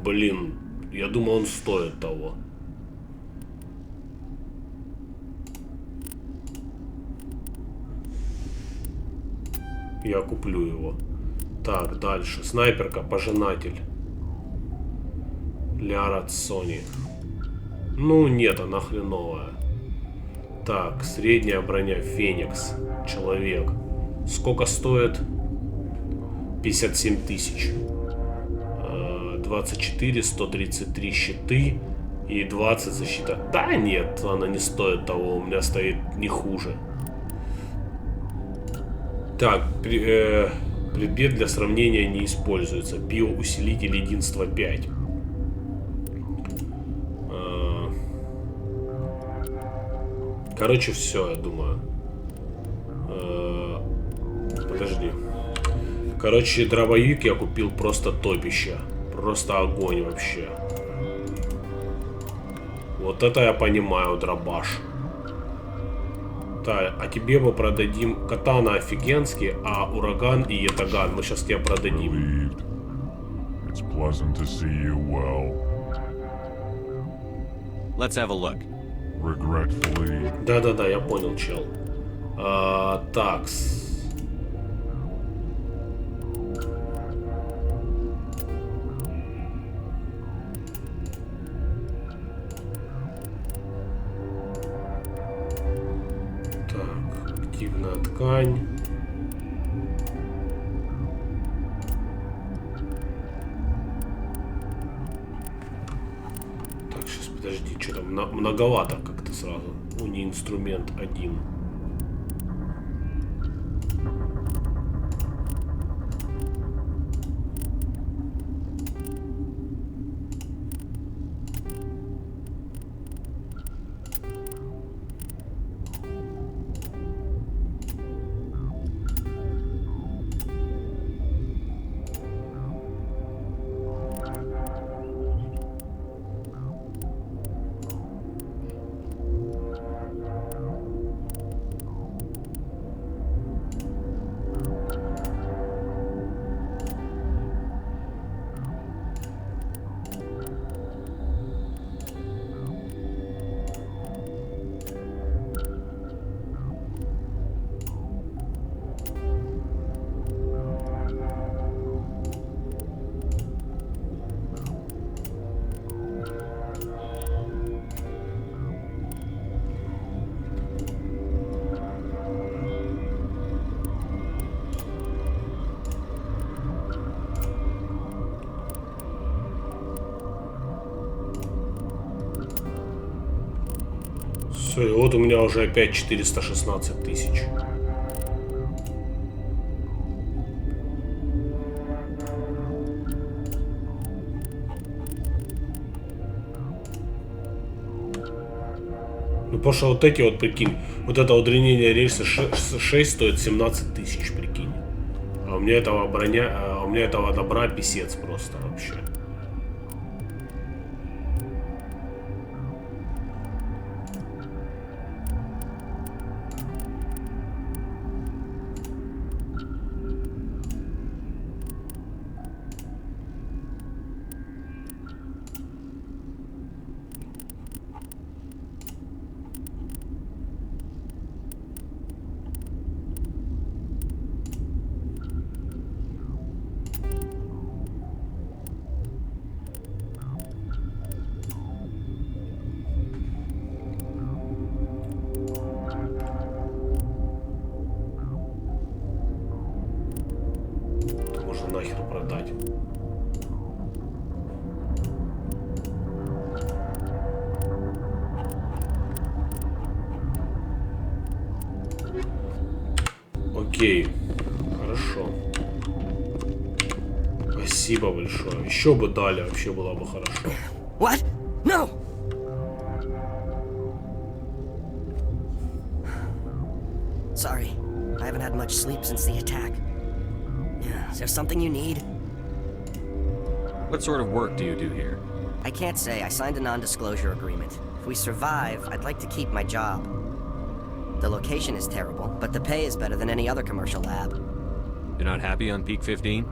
Блин, я думал, он стоит того. Я куплю его. Так, дальше. Снайперка, пожинатель. Ляра Сони. Ну, нет, она хреновая. Так, средняя броня Феникс. Человек. Сколько стоит? 57 тысяч. 24, 133 щиты и 20 защита. Да нет, она не стоит того. У меня стоит не хуже. Так, предмет для сравнения не используется. Биоусилитель единства 5. Короче, все, я думаю. Подожди. Короче, дробовик я купил просто топище. Просто огонь вообще. Вот это я понимаю, дробаш. Так, а тебе мы продадим катана офигенский, а ураган и ятаган мы сейчас тебе продадим. Let's have a look. Да-да-да, я понял, чел. Такс. Так, активная ткань. Так, сейчас подожди, что там многовато как-то сразу. Уни инструмент 1. Все, и вот у меня уже опять 416 тысяч. Ну, потому что вот эти вот, прикинь, вот это удлинение рельса 6 стоит 17 тысяч, прикинь. А у меня этого у меня этого добра писец просто вообще. Окей. Хорошо. Спасибо большое. Еще бы дали, вообще было бы хорошо. What? No! Sorry. I haven't had much sleep since the attack. Yeah, is there something you need? What sort of work do you do here? I can't say. I signed a non-disclosure agreement. If we survive, I'd like to keep my job. The location is terrible, but the pay is better than any other commercial lab. You're not happy on Peak 15?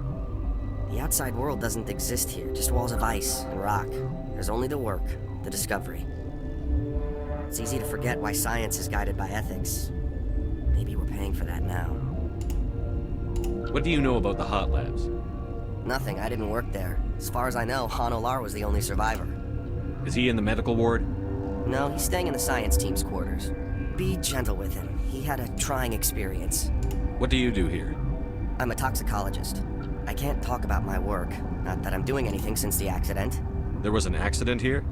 The outside world doesn't exist here, just walls of ice and rock. There's only the work, the discovery. It's easy to forget why science is guided by ethics. Maybe we're paying for that now. What do you know about the hot labs? Nothing, I didn't work there. As far as I know, Han Olar was the only survivor. Is he in the medical ward? No, he's staying in the science team's quarters. Be gentle with him. He had a trying experience. What do you do here? I'm a toxicologist. I can't talk about my work. Not that I'm doing anything since the accident. There was an accident here?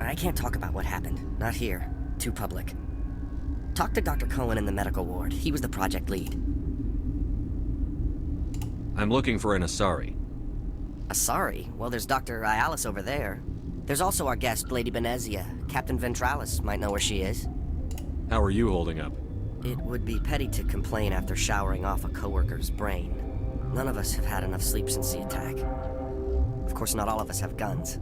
I can't talk about what happened. Not here. Too public. Talk to Dr. Cohen in the medical ward. He was the project lead. I'm looking for an Asari. Asari? Well, there's Dr. Ialis over there. There's also our guest, Lady Benzia. Captain Ventralis might know where she is. How are you holding up? It would be petty to complain after showering off a coworker's brain. None of us have had enough sleep since the attack. Of course, not all of us have guns.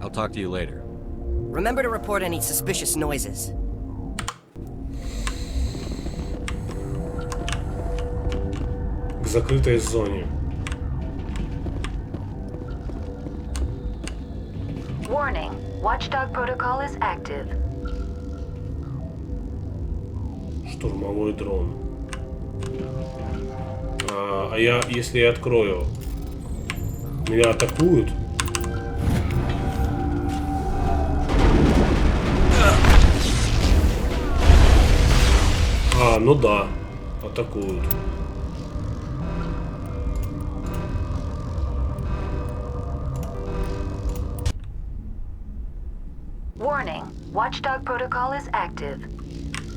I'll talk to you later. Remember to report any suspicious noises. К закрытой зоне. Warning. Watchdog protocol is active. Штурмовой дрон. Если я открою, меня атакуют? Ну да, атакуют. Warning. Watchdog protocol is active.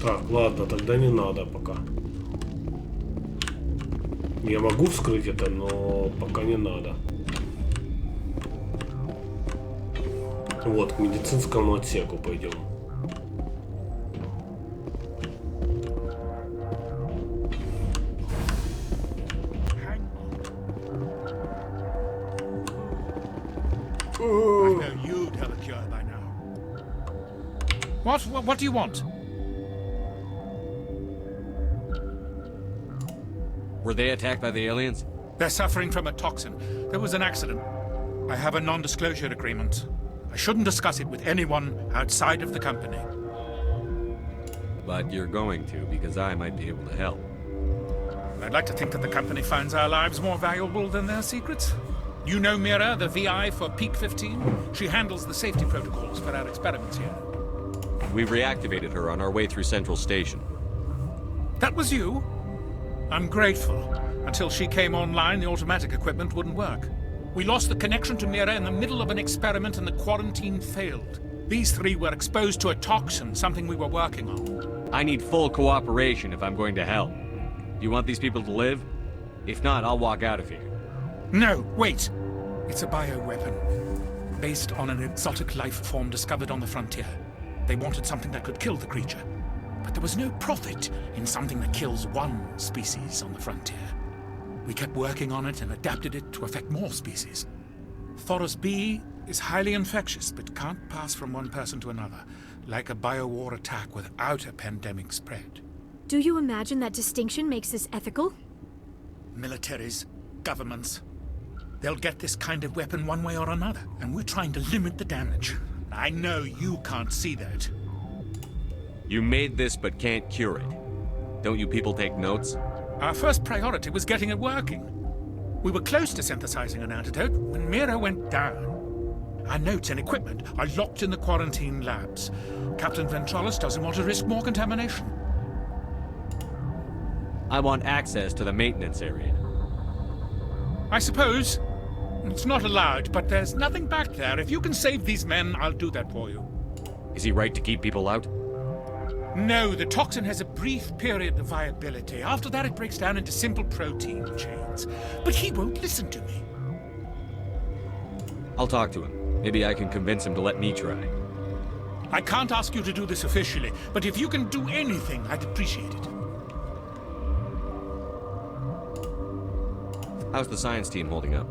Так, ладно, тогда не надо пока. Я могу вскрыть это, но пока не надо. Вот, к медицинскому отсеку пойдем. I know you'd have a cure by now. What do you want? Were they attacked by the aliens? They're suffering from a toxin. There was an accident. I have a non-disclosure agreement. I shouldn't discuss it with anyone outside of the company. But you're going to, because I might be able to help. I'd like to think that the company finds our lives more valuable than their secrets. You know Mira, the VI for Peak 15? She handles the safety protocols for our experiments here. We reactivated her on our way through Central Station. That was you? I'm grateful. Until she came online, the automatic equipment wouldn't work. We lost the connection to Mira in the middle of an experiment and the quarantine failed. These three were exposed to a toxin, something we were working on. I need full cooperation if I'm going to help. Do you want these people to live? If not, I'll walk out of here. No, wait. It's a bioweapon. Based on an exotic life form discovered on the frontier. They wanted something that could kill the creature. But there was no profit in something that kills one species on the frontier. We kept working on it and adapted it to affect more species. Thoros B is highly infectious, but can't pass from one person to another, like a biowar attack without a pandemic spread. Do you imagine that distinction makes this ethical? Militaries, governments, they'll get this kind of weapon one way or another, and we're trying to limit the damage. I know you can't see that. You made this but can't cure it. Don't you people take notes? Our first priority was getting it working. We were close to synthesizing an antidote when Mira went down. Our notes and equipment are locked in the quarantine labs. Captain Ventralis doesn't want to risk more contamination. I want access to the maintenance area. I suppose. It's not allowed, but there's nothing back there. If you can save these men, I'll do that for you. Is he right to keep people out? No, the toxin has a brief period of viability. After that, it breaks down into simple protein chains. But he won't listen to me. I'll talk to him. Maybe I can convince him to let me try. I can't ask you to do this officially, but if you can do anything, I'd appreciate it. How's the science team holding up?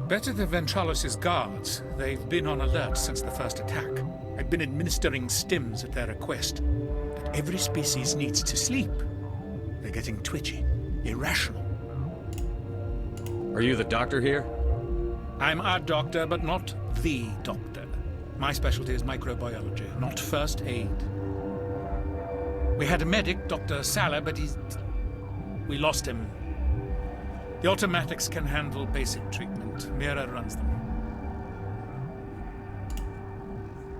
Better than Ventralos' guards. They've been on alert since the first attack. I've been administering stims at their request. But every species needs to sleep. They're getting twitchy, irrational. Are you the doctor here? I'm a doctor, but not the doctor. My specialty is microbiology, not first aid. We had a medic, Dr. Salah, but we lost him. The automatics can handle basic treatment. Mira runs them.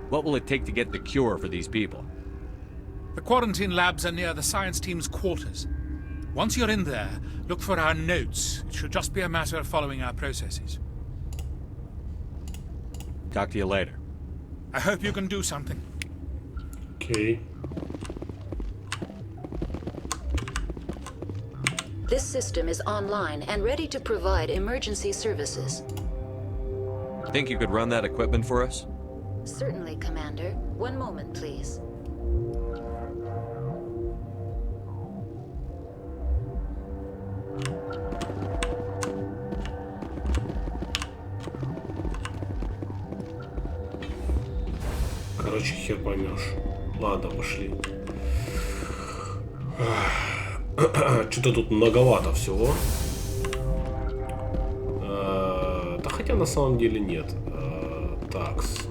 What will it take to get the cure for these people? The quarantine labs are near the science team's quarters. Once you're in there, look for our notes. It should just be a matter of following our processes. Talk to you later. I hope you can do something. Okay. This system is online and ready to provide emergency services. Think you could run that equipment for us? Certainly, Commander. One moment, please. Короче, хер поймешь. Ладно, пошли. Что-то тут многовато всего. Да хотя на самом деле нет. Такс.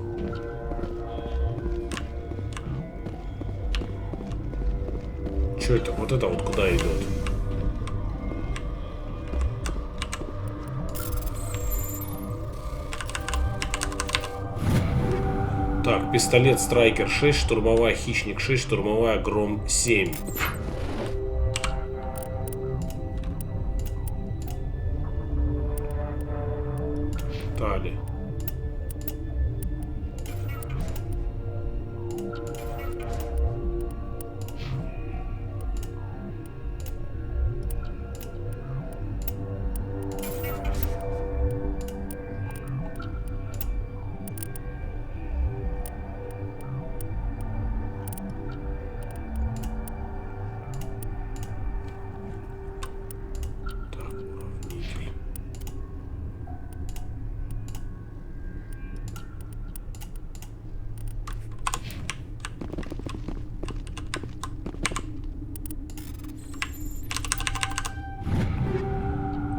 Что это? Вот это вот куда идет? Так, пистолет Страйкер 6, штурмовая Хищник 6, штурмовая Гром 7. Тали.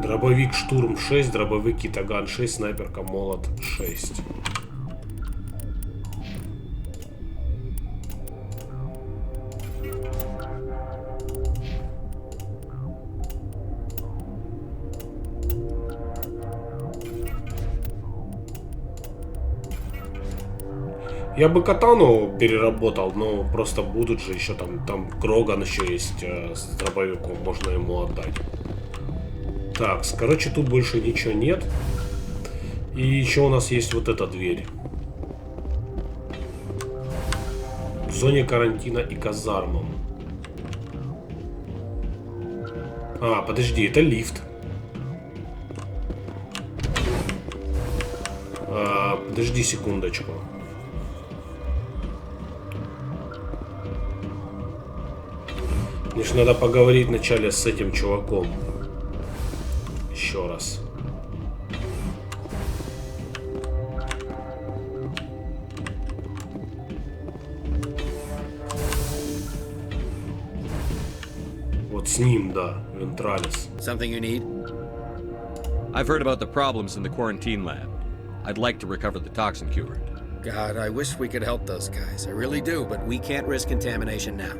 Дробовик Штурм 6, дробовик Китаган 6, снайперка Молот 6. Я бы катану переработал, но просто будут же еще там Кроган еще есть с дробовиком, можно ему отдать. Так, короче, тут больше ничего нет. И еще у нас есть вот эта дверь. В зоне карантина и казармам. А, подожди, это лифт. Подожди секундочку. Мне же надо поговорить вначале с этим чуваком. Еще раз. Вот с ним, да, Ventralis. Something you need? I've heard about the problems in the quarantine lab. I'd like to recover the toxin cure. God, I wish we could help those guys. I really do, but we can't risk contamination now.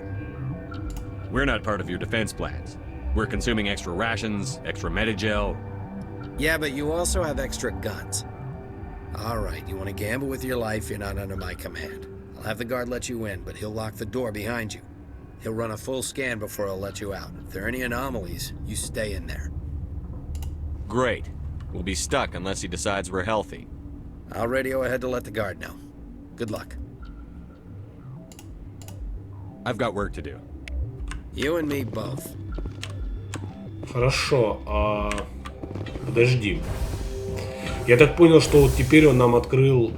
We're not part of your defense plans. We're consuming extra rations, extra Medigel. Yeah, but you also have extra guns. All right, you want to gamble with your life, you're not under my command. I'll have the guard let you in, but he'll lock the door behind you. He'll run a full scan before he'll let you out. If there are any anomalies, you stay in there. Great. We'll be stuck unless he decides we're healthy. I'll radio ahead to let the guard know. Good luck. I've got work to do. You and me both. Хорошо, подожди. Я так понял, что вот теперь он нам открыл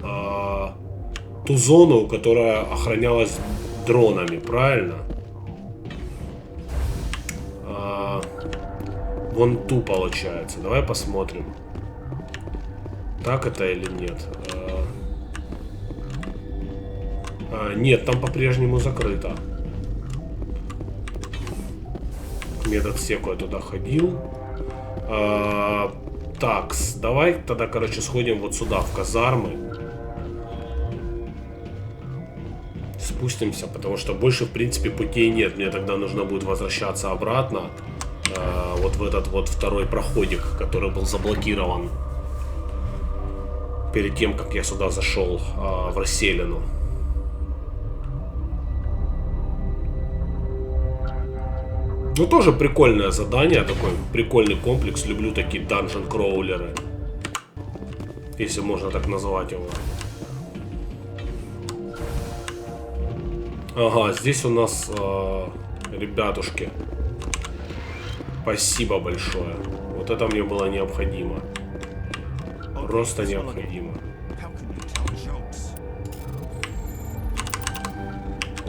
ту зону, которая охранялась дронами, правильно? Вон ту получается. Давай посмотрим. Так это или нет? Нет, там по-прежнему закрыто. Медотсеку я туда ходил. Так, давай тогда, короче, сходим вот сюда, в казармы. Спустимся, потому что больше, в принципе, путей нет. Мне тогда нужно будет возвращаться обратно. Вот в этот вот второй проходик, который был заблокирован перед тем, как я сюда зашел в расселину. Ну, тоже прикольное задание, такой прикольный комплекс. Люблю такие данжен-кроулеры, если можно так назвать его. Ага, здесь у нас, ребятушки, спасибо большое. Вот это мне было необходимо. Просто необходимо.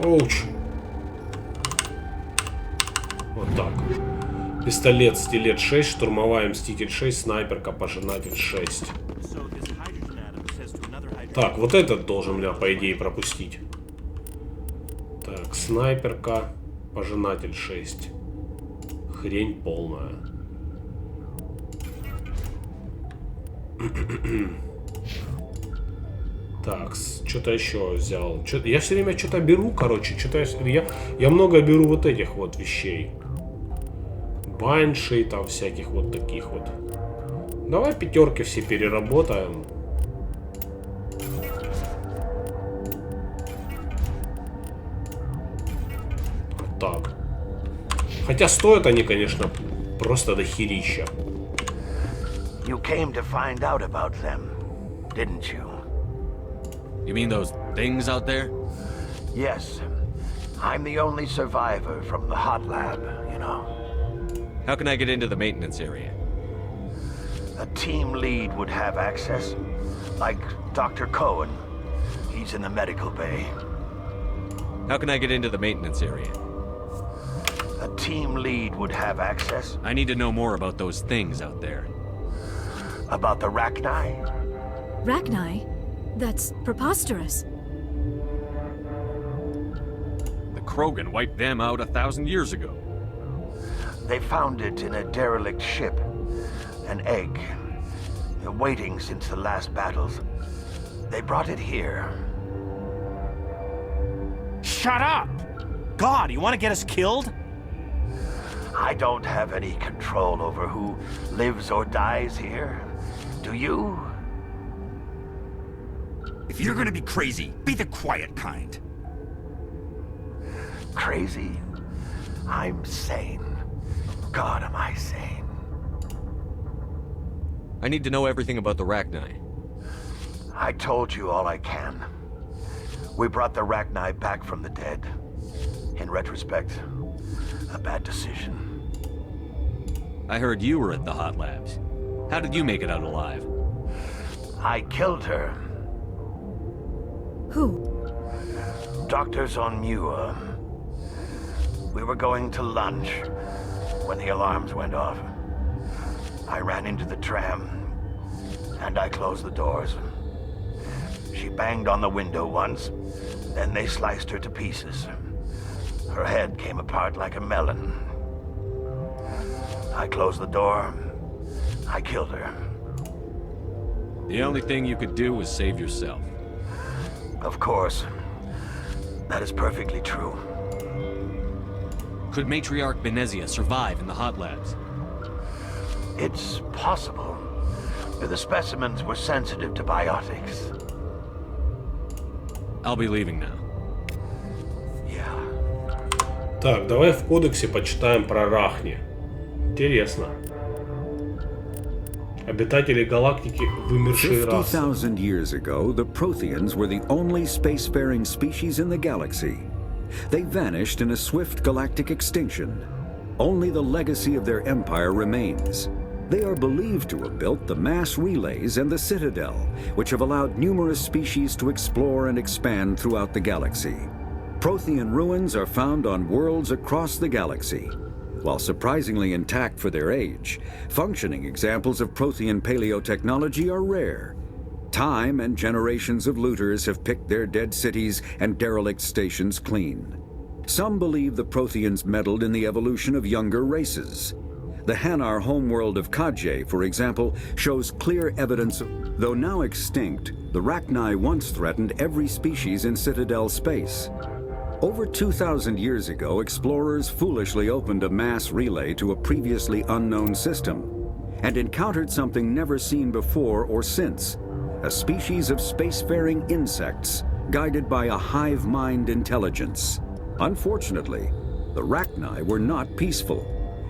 Оуч. Вот так. Пистолет, стилет 6, штурмовая мститель 6, снайперка, пожинатель 6. Так, вот этот должен я, по идее, пропустить. Так, снайперка, пожинатель 6. Хрень полная. Так, что-то еще взял. Я все время что-то беру, короче. Я много беру вот этих вот вещей. Баншей, там всяких вот таких вот. Давай пятерки все переработаем. Вот так. Хотя стоят они, конечно, просто дохерища. You came to find out about them, didn't you? You mean those things out there? Yes. I'm the only survivor from the hot lab, you know. How can I get into the maintenance area? A team lead would have access, like Dr. Cohen. He's in the medical bay. How can I get into the maintenance area? A team lead would have access. I need to know more about those things out there. About the rachni? Rachni? That's preposterous. The Krogan wiped them out 1,000 years ago. They found it in a derelict ship. An egg. Waiting since the last battles. They brought it here. Shut up! God, you want to get us killed? I don't have any control over who lives or dies here. Do you? If you're gonna be crazy, be the quiet kind. Crazy? I'm sane. God, am I sane? I need to know everything about the rachni. I told you all I can. We brought the rachni back from the dead. In retrospect, a bad decision. I heard you were at the hot labs. How did you make it out alive? I killed her. Who? Doctors on Muir. We were going to lunch when the alarms went off. I ran into the tram, and I closed the doors. She banged on the window once, then they sliced her to pieces. Her head came apart like a melon. I closed the door. I killed her. The only thing you could do was save yourself. Of course. That is perfectly true. Could Matriarch Benzia survive in the hot labs? It's possible. The specimens were sensitive to biotics. I'll be leaving now. Yeah. Так, давай в кодексе почитаем про рахни. Интересно. Обитатели галактики вымершие расы. 50,000 years ago, the Protheans were the only spacefaring species in the galaxy. they vanished in a swift galactic extinction. Only the legacy of their empire remains. They are believed to have built the mass relays and the Citadel, which have allowed numerous species to explore and expand throughout the galaxy. Prothean ruins are found on worlds across the galaxy. While surprisingly intact for their age, functioning examples of Prothean paleotechnology are rare. Time and generations of looters have picked their dead cities and derelict stations clean. Some believe the Protheans meddled in the evolution of younger races. The Hanar homeworld of Kajay, for example, shows clear evidence. Though now extinct, the rachni once threatened every species in Citadel space. Over 2,000 years ago, explorers foolishly opened a mass relay to a previously unknown system and encountered something never seen before or since, a species of spacefaring insects guided by a hive mind intelligence. Unfortunately, the rachni were not peaceful,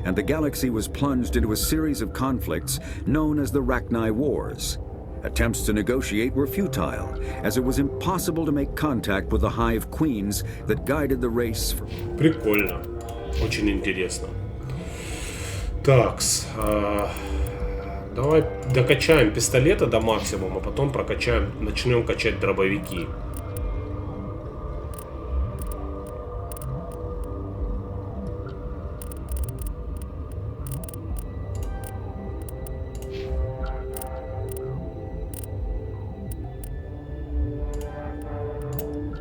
and the galaxy was plunged into a series of conflicts known as the Rachni Wars. Attempts to negotiate were futile, as it was impossible to make contact with the Hive Queens that guided the race. Прикольно. Очень интересно. Такс. Давай докачаем пистолеты до максимума, а потом начнем качать дробовики.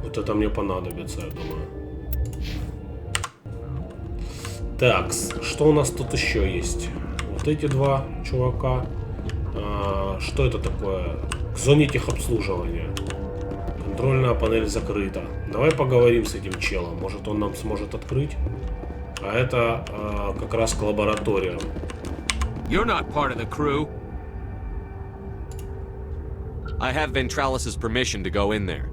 Вот это мне понадобится, я думаю. Так, что у нас тут еще есть? Вот эти два чувака. Что это такое? К зоне техобслуживания. Контрольная панель закрыта. Давай поговорим с этим челом. Может, он нам сможет открыть? А это как раз к лабораториям. You're not part of the crew. I have Ventralis's permission to go in there.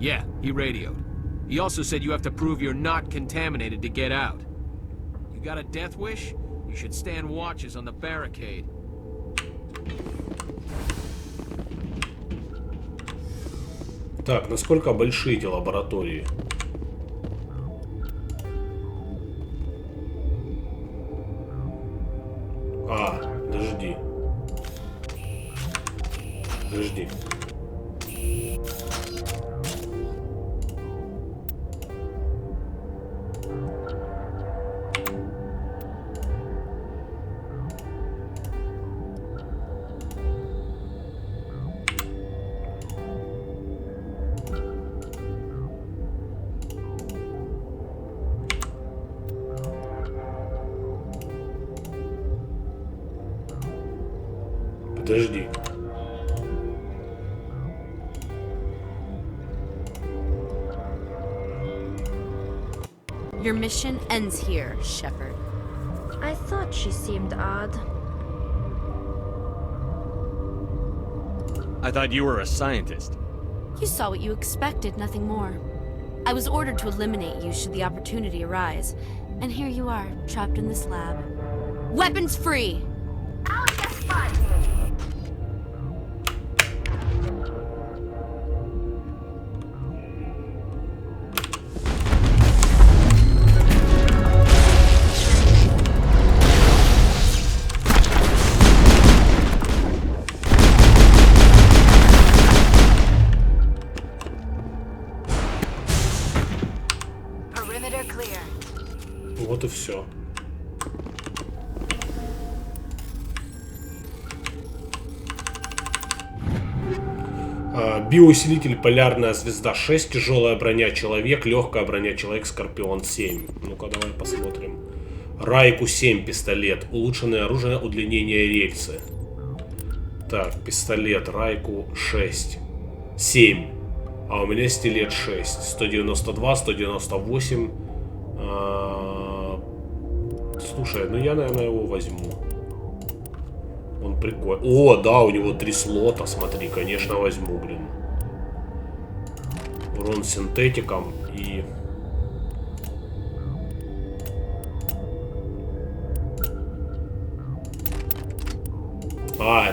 Yeah, he radioed. He also said you have to prove you're not contaminated to get out. You got a death wish? You should stand watches on the barricade. Так, насколько большие эти лаборатории? Подожди. Подожди. Подожди. Your mission ends here, Shepard. I thought she seemed odd. I thought you were a scientist. You saw what you expected, nothing more. I was ordered to eliminate you should the opportunity arise. And here you are, trapped in this lab. Weapons free! I'll just fight. Вот и все. Биоусилитель Полярная звезда 6, тяжелая броня Человек, легкая броня Человек, Скорпион 7. Ну-ка, давай посмотрим. Райку 7, пистолет, улучшенное оружие, удлинение рельсы. Так, пистолет, Райку 6. 7. А у меня стилет 6. 192, 198. Слушай, ну я, наверное, его возьму. Он прикольный. О, да, у него 3 слота, смотри, конечно, возьму, блин. Урон синтетиком и...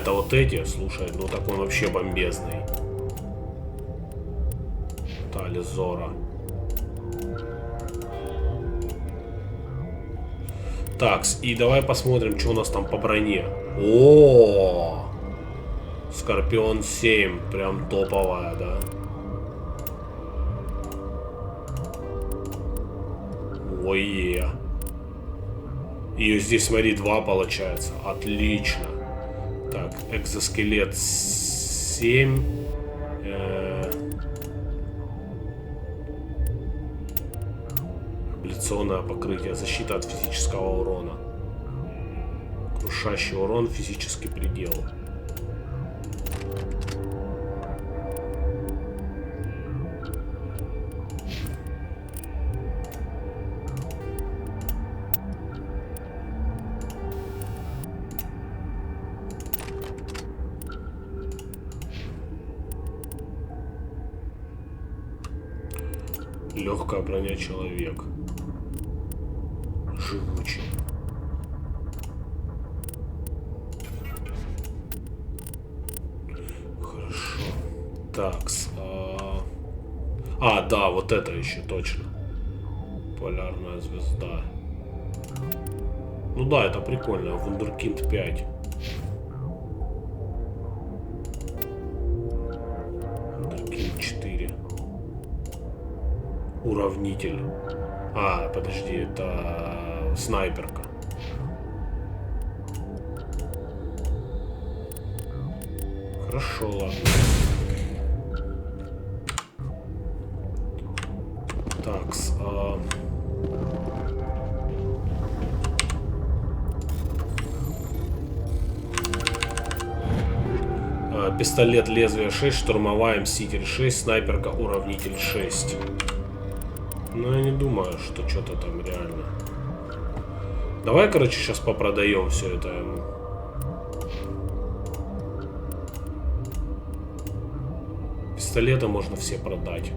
это вот эти, слушай, ну так он вообще бомбезный. Тализора. Так, и давай посмотрим, что у нас там по броне. О, Скорпион 7, прям топовая, да? Ой-е. Ее здесь, смотри, 2 получается. Отлично. Так, экзоскелет 7. Абляционное покрытие. Защита от физического урона. Крушащий урон, физический предел. Легкая броня человек. Живучий. Хорошо. Такс. Да, вот это еще точно. Полярная звезда. Ну да, это прикольно. Вундеркинд 5. Вундеркинд 4. Уравнитель. Подожди, это снайперка. Хорошо, ладно. Такс. Пистолет лезвие 6, штурмовая мститель 6, снайперка уравнитель 6. Но я не думаю, что что-то там реально. Давай, короче, сейчас попродаем все это ему. Пистолеты можно все продать.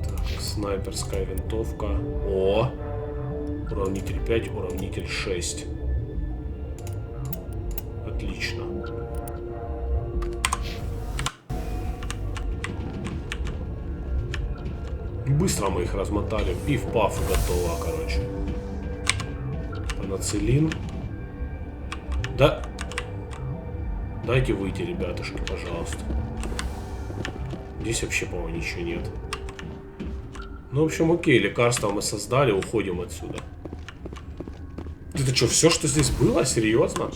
Так, снайперская винтовка. О! Уравнитель 5, уравнитель 6. Отлично. Быстро мы их размотали. Пиф-паф, готово, короче. Панацелин. Да. Дайте выйти, ребятушки, пожалуйста. Здесь вообще, по-моему, ничего нет. Ну, в общем, окей, лекарства мы создали, уходим отсюда. Это что, все, что здесь было? Серьезно?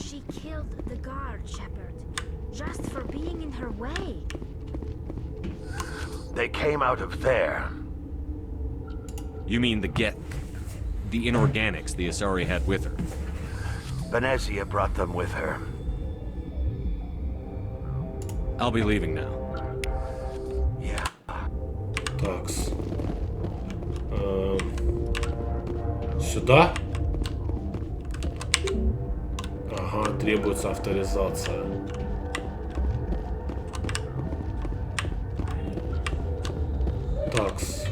They came out of there. You mean the inorganics the Asari had with her? Benzia brought them with her. I'll be leaving now. Yeah. Такс. Сюда? Ага, требуется авторизация. Такс.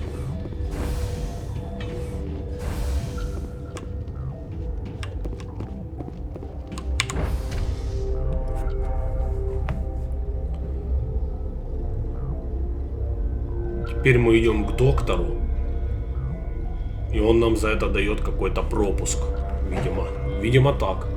Теперь мы идем к доктору. И он нам за это дает какой-то пропуск. Видимо. Видимо так.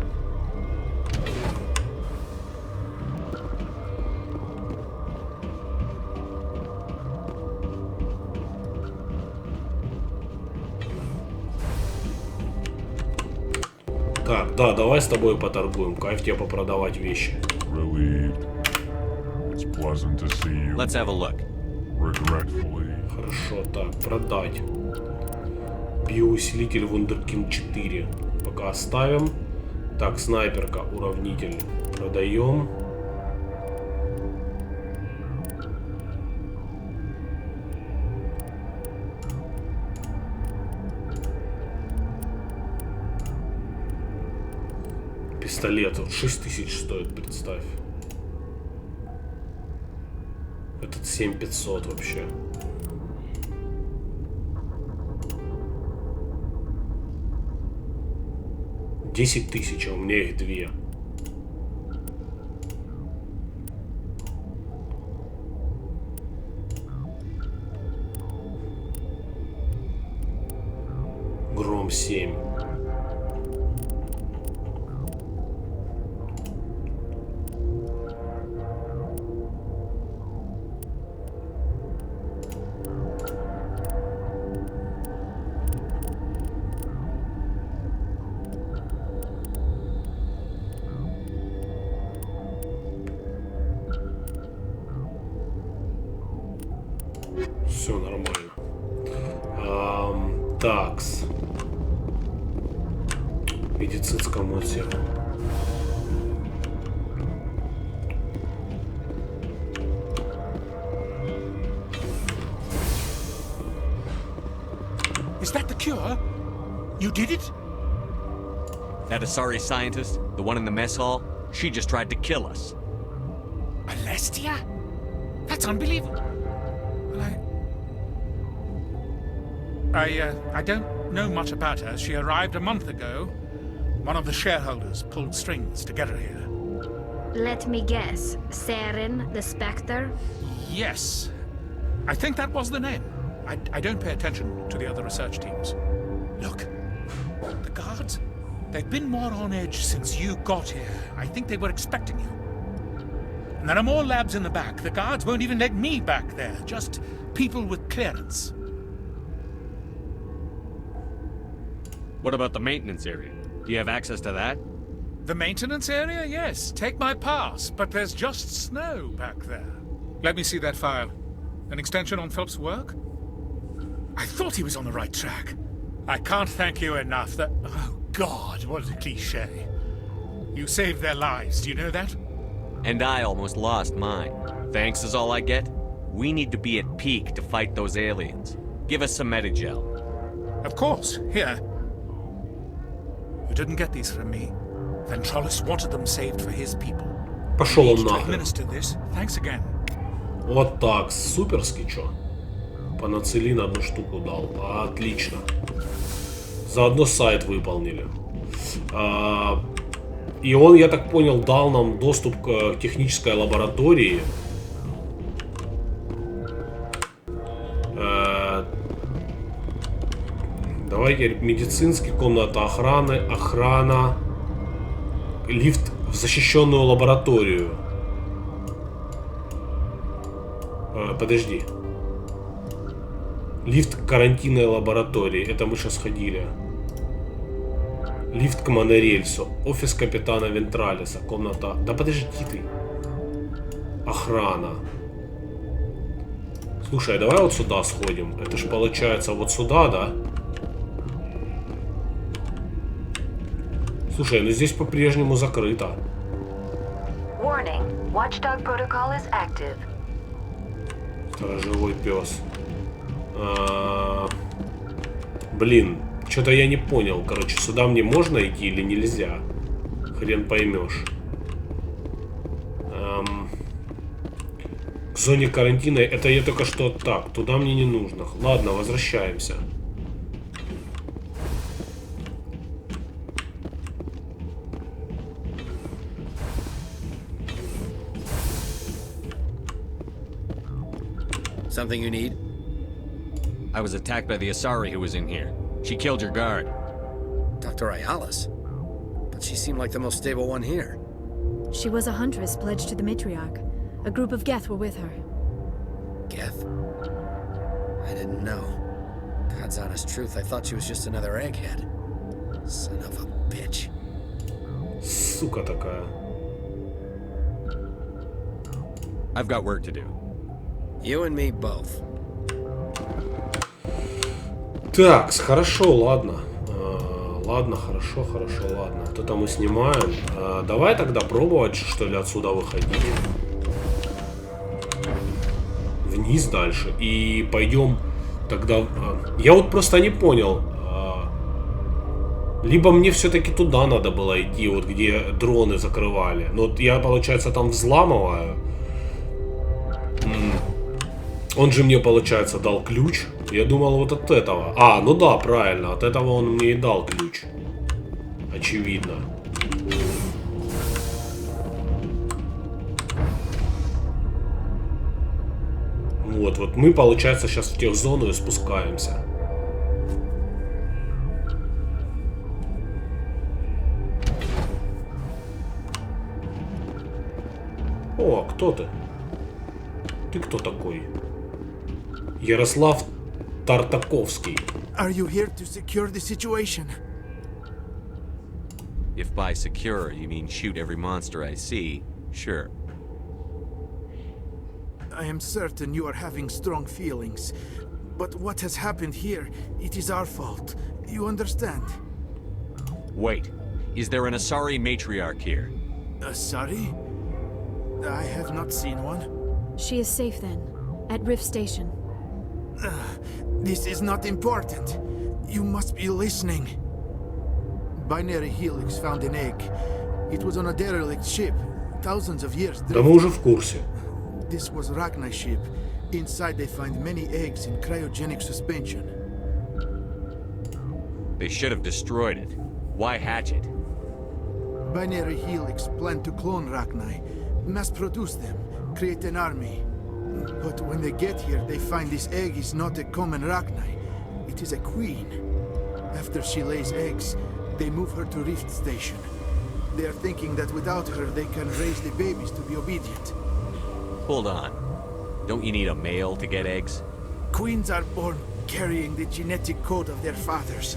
Так, да, давай с тобой поторгуем. Кайф тебе попродавать вещи. Let's have a look. Хорошо, так, продать. Биоусилитель Вундеркинд 4. Пока оставим. Так, снайперка, уравнитель. Продаем. Пистолет. 6000 стоит, представь. Этот 7500 вообще. Десять тысяч, а у меня их 2. Гром минимум 7. Все нормально. Такс. Медицинскому отсеку. Is that the cure? You did it? That Asari scientist, the one in the mess hall, she just tried to kill us. Alestia? That's unbelievable. Well, I don't know much about her. She arrived a month ago. One of the shareholders pulled strings to get her here. Let me guess. Saren, the Spectre? Yes. I think that was the name. I don't pay attention to the other research teams. Look, the guards, they've been more on edge since you got here. I think they were expecting you. And there are more labs in the back. The guards won't even let me back there. Just people with clearance. What about the maintenance area? Do you have access to that? The maintenance area? Yes. Take my pass. But there's just snow back there. Let me see that file. An extension on Phelps' work? I thought he was on the right track. I can't thank you enough. That... Oh, God, what a cliché. You saved their lives, do you know that? And I almost lost mine. Thanks is all I get? We need to be at peak to fight those aliens. Give us some Medigel. Of course. Here. You didn't get these from me. Ventrolus wanted them saved for his people. Пошел он To нахрен. administer this. Thanks again. Вот так, суперски, чё? Панацелин одну штуку дал. Отлично. Заодно сайт выполнили. И он, я так понял, дал нам доступ к технической лаборатории. Давайте медицинский, комната охраны, охрана, лифт в защищенную лабораторию. Подожди. Лифт к карантинной лаборатории. Это мы сейчас ходили. Лифт к монорельсу. Офис капитана Вентралиса. Комната... Да подожди ты. Охрана. Слушай, давай вот сюда сходим. Это же получается вот сюда, да? Слушай, ну здесь по-прежнему закрыто. Warning. Watchdog protocol is active. Сторожевой пес. Блин, что-то я не понял. Короче, сюда мне можно идти или нельзя? Хрен поймешь. К зоне карантина. Это я только что так. Туда мне не нужно. Ладно, возвращаемся. Something you need? I was attacked by the Asari who was in here. She killed your guard. Dr. Ayalis? But she seemed like the most stable one here. She was a huntress pledged to the matriarch. A group of Geth were with her. Geth? I didn't know. God's honest truth, I thought she was just another egghead. Son of a bitch. Сука такая. I've got work to do. You and me both. Так, хорошо, ладно. Ладно, хорошо, ладно. Вот это мы снимаем. Давай тогда пробовать, что ли, отсюда выходить. Вниз дальше. И пойдем тогда... Я вот просто не понял. Либо мне все-таки туда надо было идти, вот где дроны закрывали. Но вот я, получается, там взламываю. Он же мне, получается, дал ключ. Я думал вот от этого. Ну да, правильно. От этого он мне и дал ключ. Очевидно. Вот мы, получается, сейчас в техзону и спускаемся. О, кто ты? Ты кто такой? Ярослав Тартаковский. Are you here to secure the situation? If by secure you mean shoot every monster I see, sure. I am certain you are having strong feelings. But what has happened here, it is our fault. You understand? Wait, is there an Asari matriarch here? Azari? I have not seen one. She is safe then, at Rift Station. This is not important. You must be listening. Binary Helix found an egg. It was on a derelict ship, thousands of years. Да мы уже в курсе. This was Rachni ship. Inside they find many eggs in cryogenic suspension. They should have destroyed it. Why hatch it? Binary Helix planned to clone Rachni, mass produce them, create an army. But when they get here, they find this egg is not a common Rachni. It is a queen. After she lays eggs, they move her to Rift Station. They are thinking that without her, they can raise the babies to be obedient. Hold on. Don't you need a male to get eggs? Queens are born carrying the genetic code of their fathers.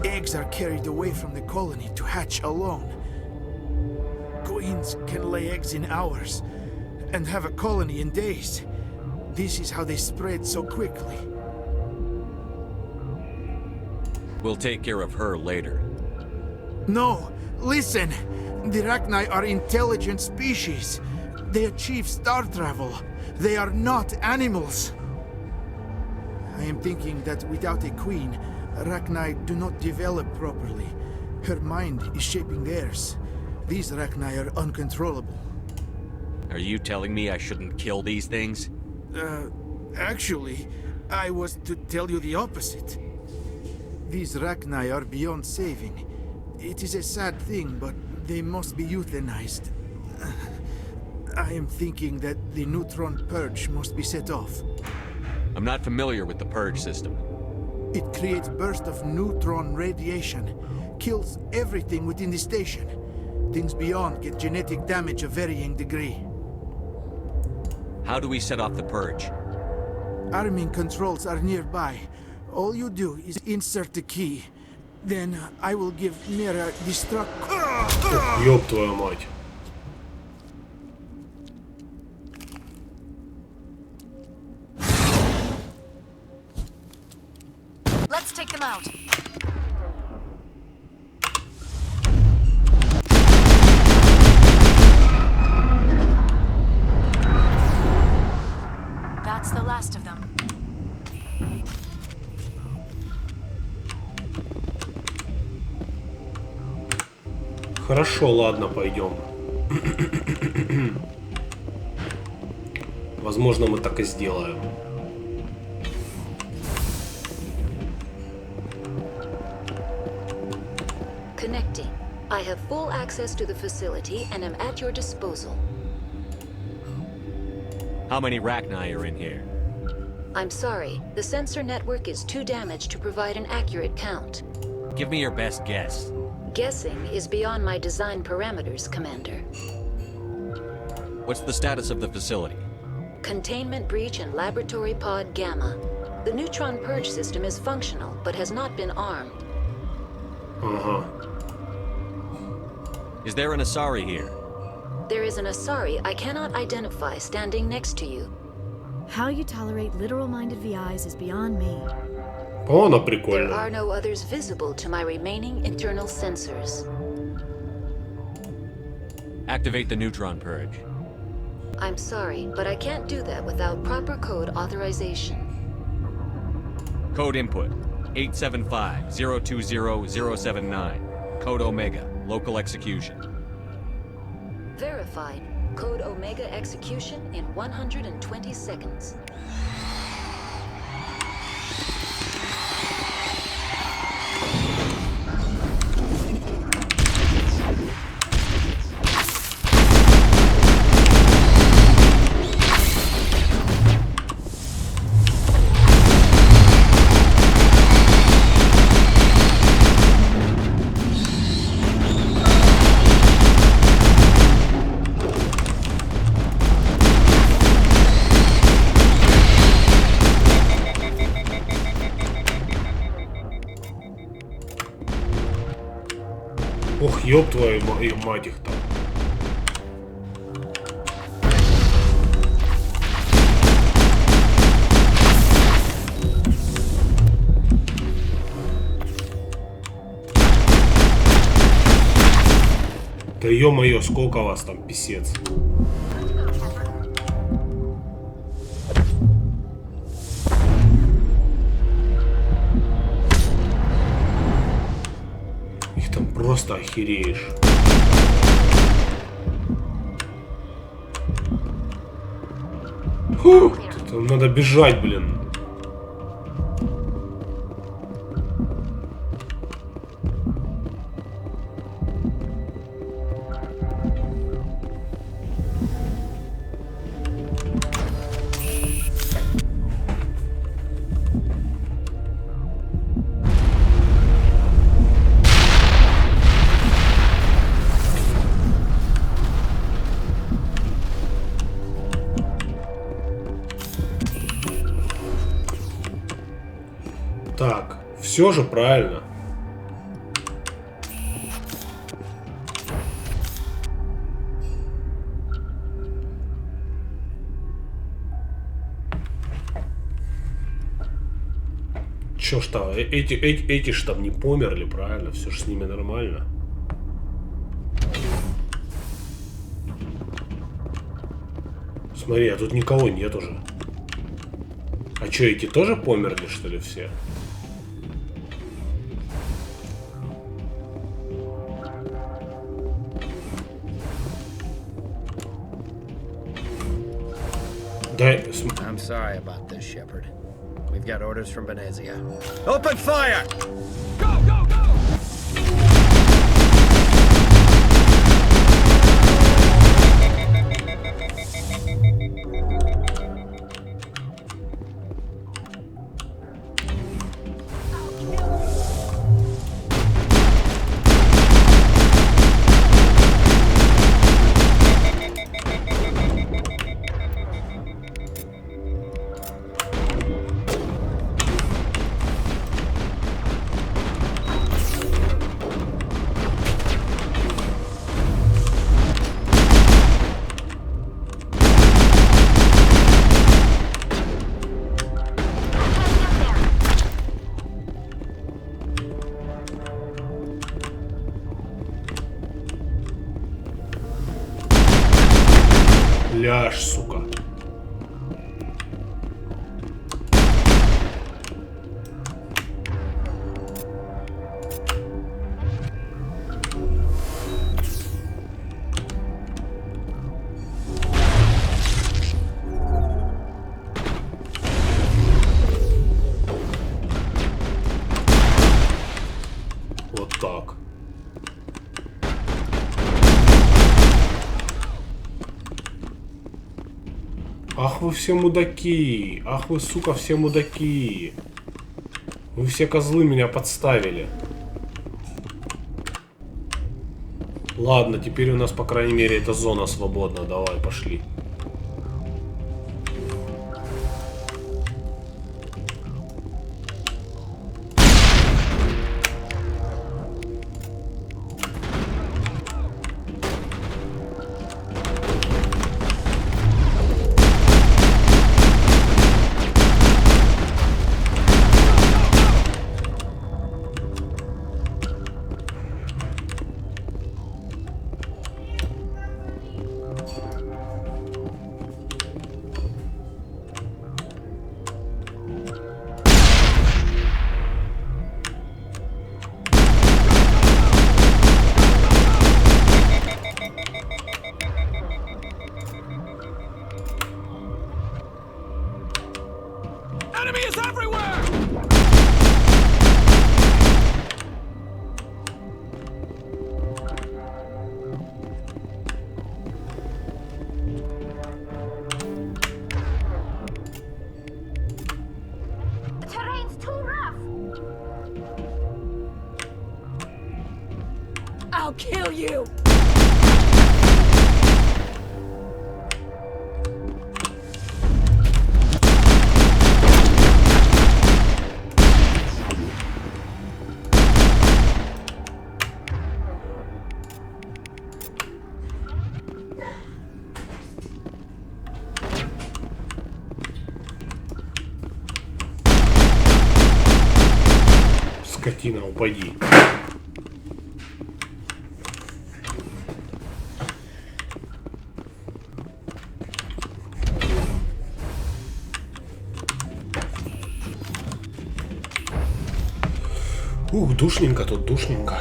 Eggs are carried away from the colony to hatch alone. Queens can lay eggs in hours and have a colony in days. This is how they spread so quickly. We'll take care of her later. No, listen! The Rachni are intelligent species. They achieve star travel. They are not animals. I am thinking that without a queen, Rachni do not develop properly. Her mind is shaping theirs. These Rachni are uncontrollable. Are you telling me I shouldn't kill these things? Actually, I was to tell you the opposite. These Rachni are beyond saving. It is a sad thing, but they must be euthanized. I am thinking that the neutron purge must be set off. I'm not familiar with the purge system. It creates bursts of neutron radiation, kills everything within the station. Things beyond get genetic damage of varying degree. How do we set off the purge? Arming controls are nearby. All you do is insert the key. Then I will give Mira destruct. Ёб твою мать. Let's take them out. That's the last of them. Хорошо, ладно, пойдем. Возможно, мы так и сделаем. Connecting. I have full access to the facility and am at your disposal. How many Rachni are in here? I'm sorry, the sensor network is too damaged to provide an accurate count. Give me your best guess. Guessing is beyond my design parameters, Commander. What's the status of the facility? Containment breach in Laboratory Pod Gamma. The neutron purge system is functional, but has not been armed. Uh-huh. Is there an Asari here? There is an Asari I cannot identify standing next to you. How you tolerate literal-minded VIs is beyond me. О, она There прикольная. are no others visible to my remaining internal sensors. Activate the neutron purge. I'm sorry, but I can't do that without proper code authorization. Code input 875-020-079. Code Omega. Local execution. Verified. Code Omega execution in 120 seconds. Ёб твою мать их там. Да ё-моё, сколько вас там, писец. Их там просто охереешь. Фух, там надо бежать, блин. Так, все же правильно. Чё ж там, эти ж там не померли, правильно? Все же с ними нормально. Смотри, а тут никого нет уже. А чё, эти тоже померли, что ли, все? I'm sorry about this, Shepard. We've got orders from Bенezia. Open fire! Go, go, go! Ляж, сука. Вот так. Ах вы все мудаки! Ах вы, сука, все мудаки! Вы все козлы меня подставили. Ладно, теперь у нас, по крайней мере, эта зона свободна. Давай, пошли. Enemy is everywhere! The terrain's too rough. I'll kill you! Скотина, упади. Ух, душненько тут, душненько.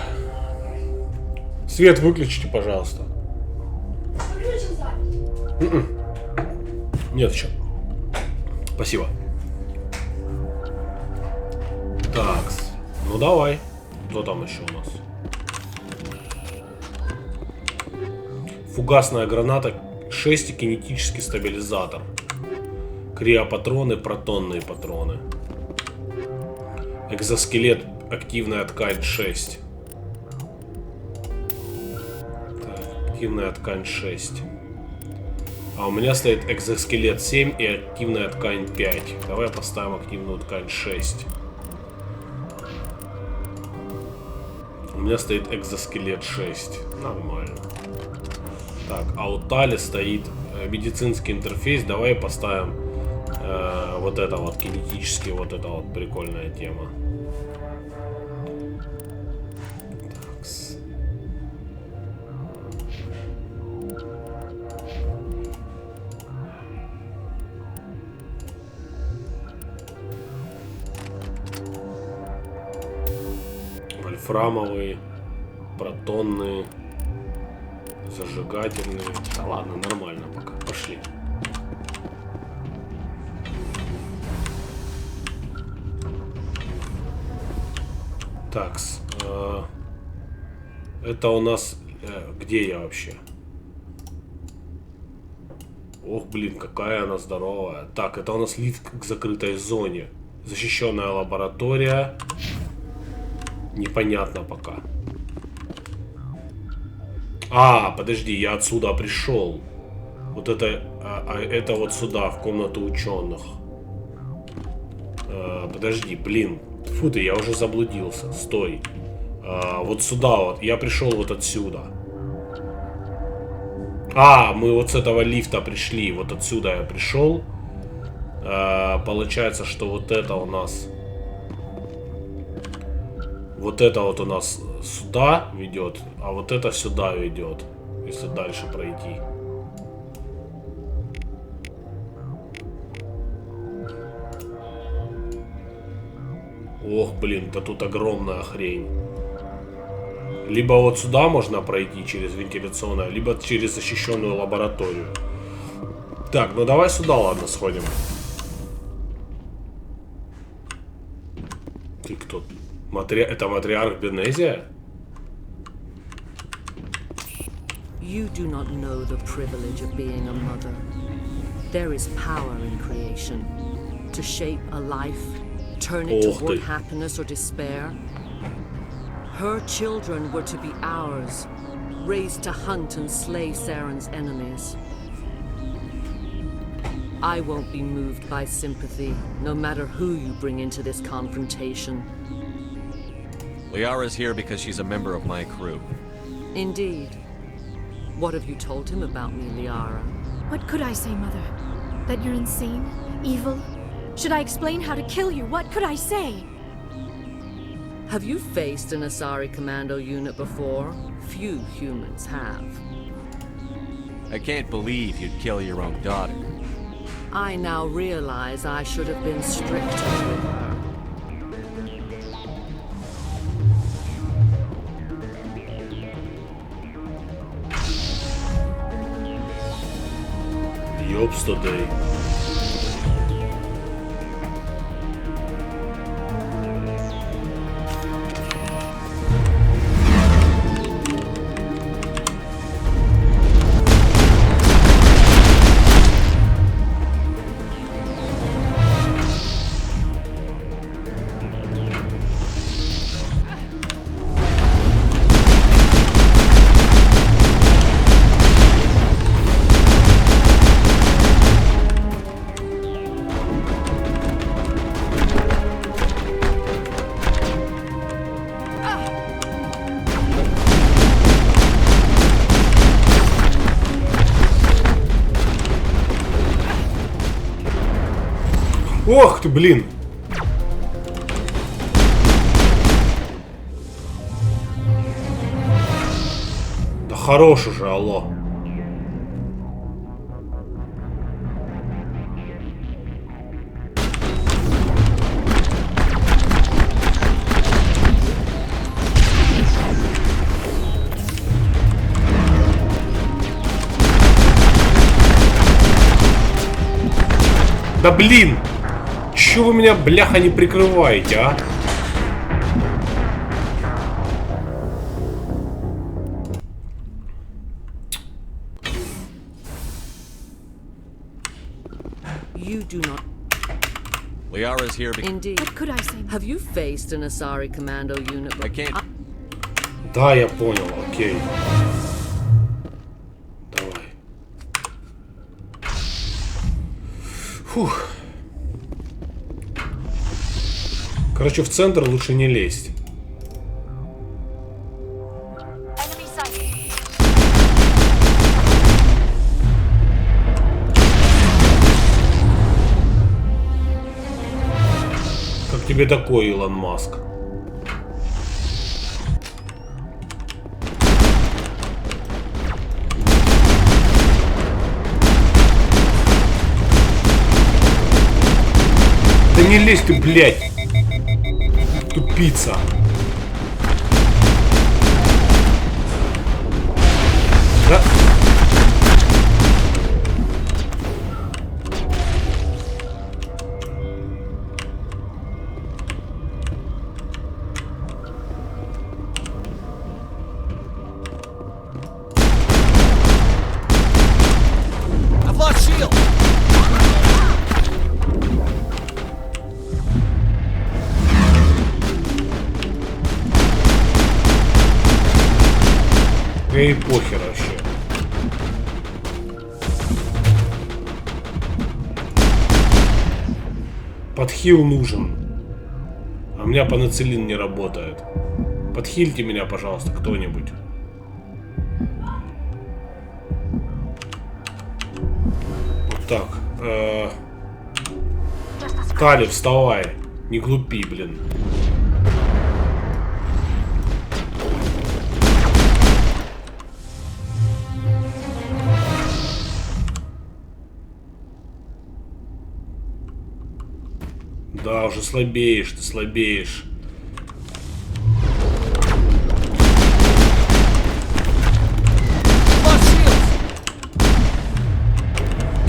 Свет выключите, пожалуйста. Нет еще. Спасибо. Так, ну давай. Кто там еще у нас? Фугасная граната 6 и кинетический стабилизатор. Криопатроны, протонные патроны. Экзоскелет, активная ткань 6. Так, активная ткань 6. А у меня стоит экзоскелет 7 и активная ткань 5. Давай поставим активную ткань 6. У меня стоит экзоскелет 6. Нормально. Так, а у Тали стоит медицинский интерфейс. Давай поставим вот это вот, кинетический, вот это вот прикольная тема. Такс. Вольфрамовые, протонные, зажигательные. Да ладно, нормально пока. Пошли. Такс. Это у нас... где я вообще? Ох, блин, какая она здоровая. Так, это у нас лифт к закрытой зоне. Защищенная лаборатория. Непонятно пока. А, подожди, я отсюда пришел. Вот это... это вот сюда, в комнату ученых. Подожди, блин. Фу ты, я уже заблудился. Стой. Вот сюда вот. Я пришел вот отсюда. А, мы вот с этого лифта пришли. Вот отсюда я пришел. Получается, что вот это у нас... Вот это вот у нас сюда ведет, а вот это сюда ведет, если дальше пройти. Ох, блин, да тут огромная хрень. Либо вот сюда можно пройти через вентиляционное, либо через защищенную лабораторию. Так, ну давай сюда, ладно, сходим. Ты кто? Это матриарх Бенезия? You do not know the privilege of being a mother. There is power in creation. To shape a life, turn it toward happiness or despair. Her children were to be ours, raised to hunt and slay Saren's enemies. I won't be moved by sympathy, no matter who you bring into this confrontation. Liara's here because she's a member of my crew. Indeed. What have you told him about me, Liara? What could I say, Mother? That you're insane? Evil? Should I explain how to kill you? What could I say? Have you faced an Azari commando unit before? Few humans have. I can't believe you'd kill your own daughter. I now realize I should have been stricter with her. Ёпс today. Ох ты, блин! хорош уже, алло. Да блин! Чё вы меня, бляха, не прикрываете, а? You do not. Liara's here. Indeed. What could I say? Have you faced an Azari commando unit? I can't. Да, я понял, окей. Давай. Фух. Короче, в центр лучше не лезть. Как тебе такой, Илон Маск? Да не лезь ты, блядь! Тупица! Да? I've lost shield. Ей, похер вообще. Подхил нужен. А у меня панацелин не работает. Подхильте меня, пожалуйста, кто-нибудь. Вот так. Кали, вставай. Не глупи, блин. Да, уже слабеешь, ты слабеешь.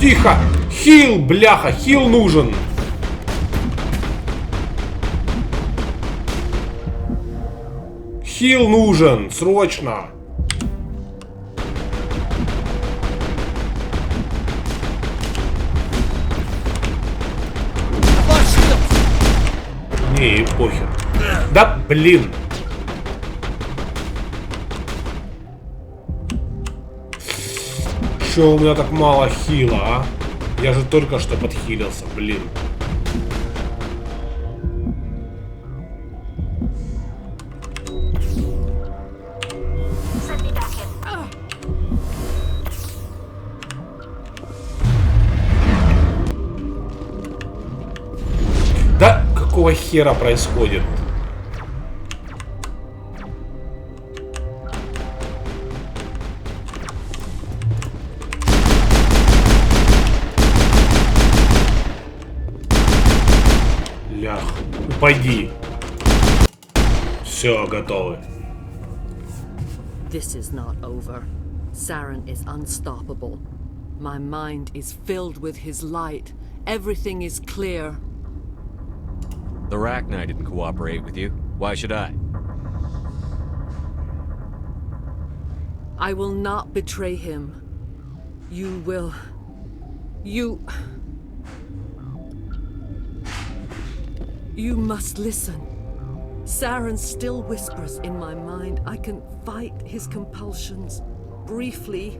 Тихо! Хил, бляха, хил нужен! Хил нужен, срочно! Не, похер. Да, блин. Чё у меня так мало хила, а? Я же только что подхилился, блин. Да, какого хера происходит? Лях, упади. Все, готовы. This is not over. Saren is unstoppable. My mind is filled with his light. Everything is clear. The Rachni didn't cooperate with you. Why should I? I will not betray him. You will... You must listen. Saren still whispers in my mind. I can fight his compulsions. Briefly,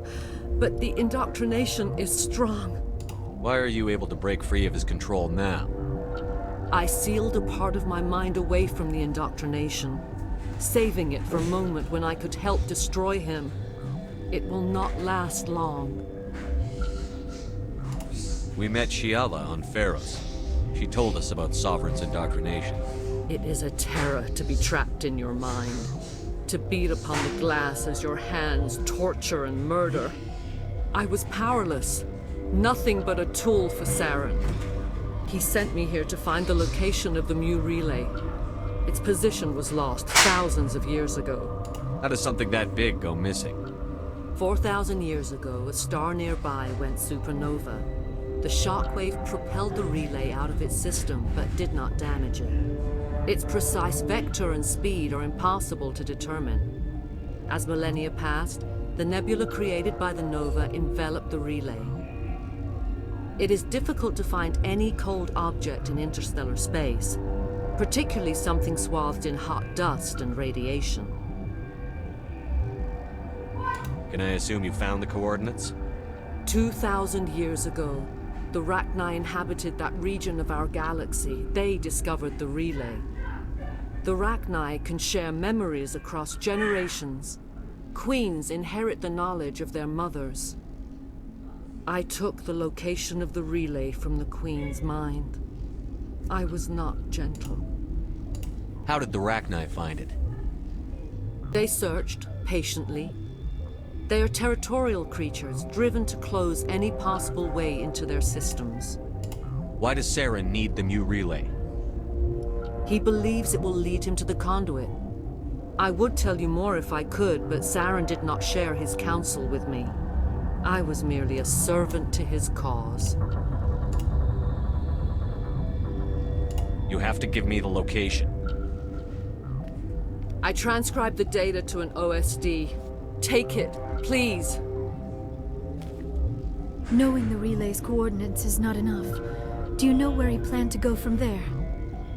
but the indoctrination is strong. Why are you able to break free of his control now? I sealed a part of my mind away from the indoctrination, saving it for a moment when I could help destroy him. It will not last long. We met Shiala on Pharos. She told us about Sovereign's indoctrination. It is a terror to be trapped in your mind. to beat upon the glass as your hands torture and murder. I was powerless, nothing but a tool for Saren. He sent me here to find the location of the Mu relay. Its position was lost thousands of years ago. How does something that big go missing? 4,000 years ago, a star nearby went supernova. The shockwave propelled the relay out of its system, but did not damage it. Its precise vector and speed are impossible to determine. As millennia passed, the nebula created by the nova enveloped the relay. It is difficult to find any cold object in interstellar space, particularly something swathed in hot dust and radiation. Can I assume you found the coordinates? 2,000 years ago, the Rachni inhabited that region of our galaxy. They discovered the relay. The Rachni can share memories across generations. Queens inherit the knowledge of their mothers. I took the location of the relay from the Queen's mind. I was not gentle. How did the Rachni find it? They searched patiently. They are territorial creatures, driven to close any possible way into their systems. Why does Saren need the Mu relay? He believes it will lead him to the conduit. I would tell you more if I could, but Saren did not share his counsel with me. I was merely a servant to his cause. You have to give me the location. I transcribed the data to an OSD. Take it, please. Knowing the relay's coordinates is not enough. Do you know where he planned to go from there?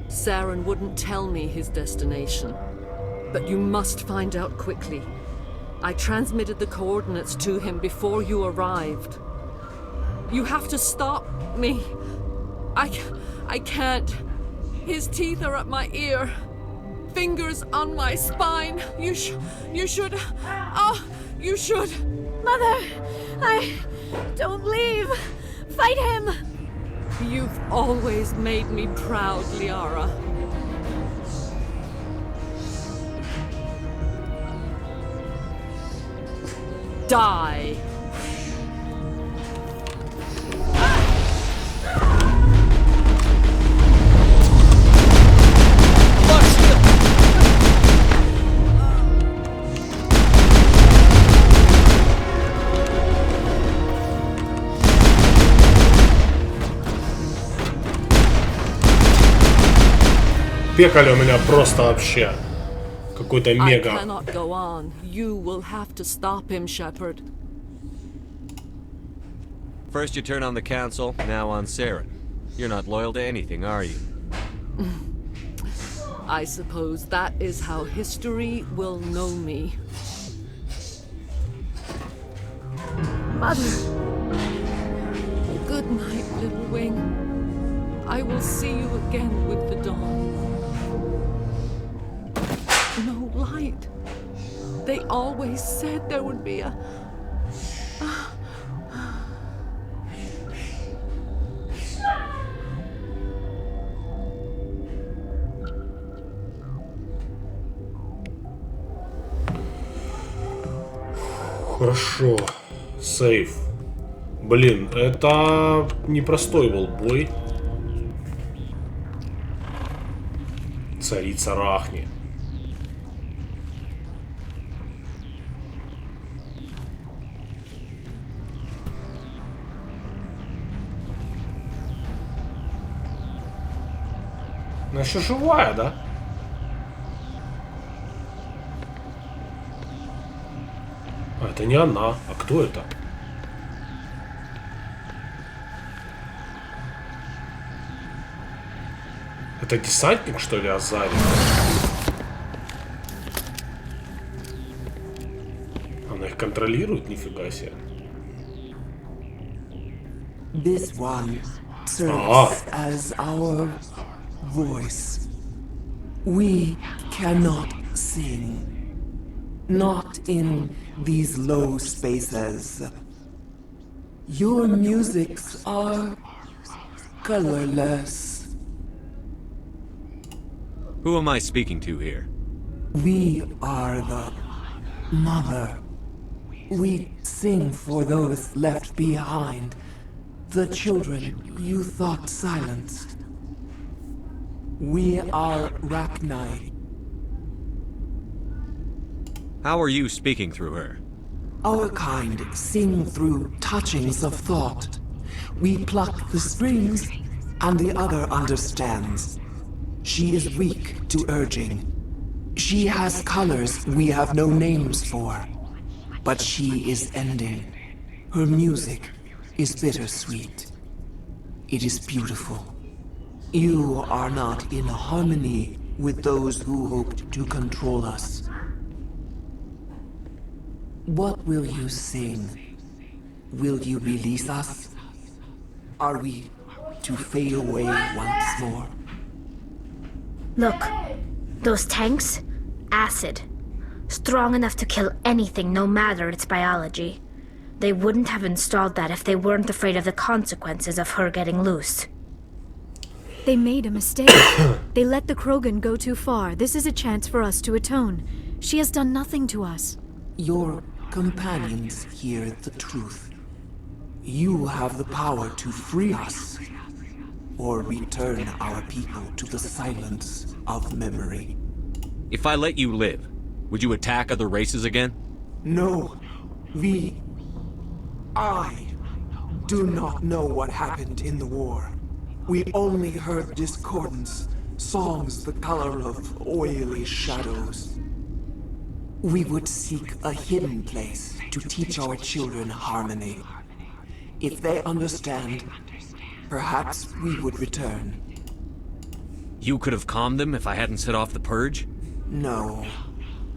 Saren wouldn't tell me his destination. But you must find out quickly. I transmitted the coordinates to him before you arrived. You have to stop me. I can't. His teeth are at my ear. Fingers on my spine. You should. Oh, you should. Mother, don't leave. Fight him. You've always made me proud, Liara. Die. Пекали у меня просто вообще. Какой-то мега. I cannot go on. You will have to stop him, Shepard. First you turn on the Council, now on Saren. You're not loyal to anything, are you? I suppose that is how history will know me. Mother! Good night, little wing. I will see you again with the dawn. No light. They always said there would be a... Хорошо. Сейф. Блин, это непростой был бой. Царица Рахни. Она еще живая, да? А, это не она. А кто это? Это десантник, что ли, азари? Она их контролирует? Нифига себе. This one serves as our voice. We cannot sing. Not in these low spaces. Your musics are colorless. Who am I speaking to here? We are the mother. We sing for those left behind, the children you thought silenced. We are rachni. How are you speaking through her? Our kind sing through touchings of thought. We pluck the strings, and the other understands. She is weak to urging. She has colors we have no names for. But she is ending. Her music is bittersweet. It is beautiful. You are not in harmony with those who hoped to control us. What will you sing? Will you release us? Are we to fade away once more? Look, those tanks? Acid. Strong enough to kill anything, no matter its biology. They wouldn't have installed that if they weren't afraid of the consequences of her getting loose. They made a mistake. They let the Krogan go too far. This is a chance for us to atone. She has done nothing to us. Your companions hear the truth. You have the power to free us, or return our people to the silence of memory. If I let you live, would you attack other races again? No. I do not know what happened in the war. We only heard discordance, songs the color of oily shadows. We would seek a hidden place to teach our children harmony. If they understand, perhaps we would return. You could have calmed them if I hadn't set off the purge? No.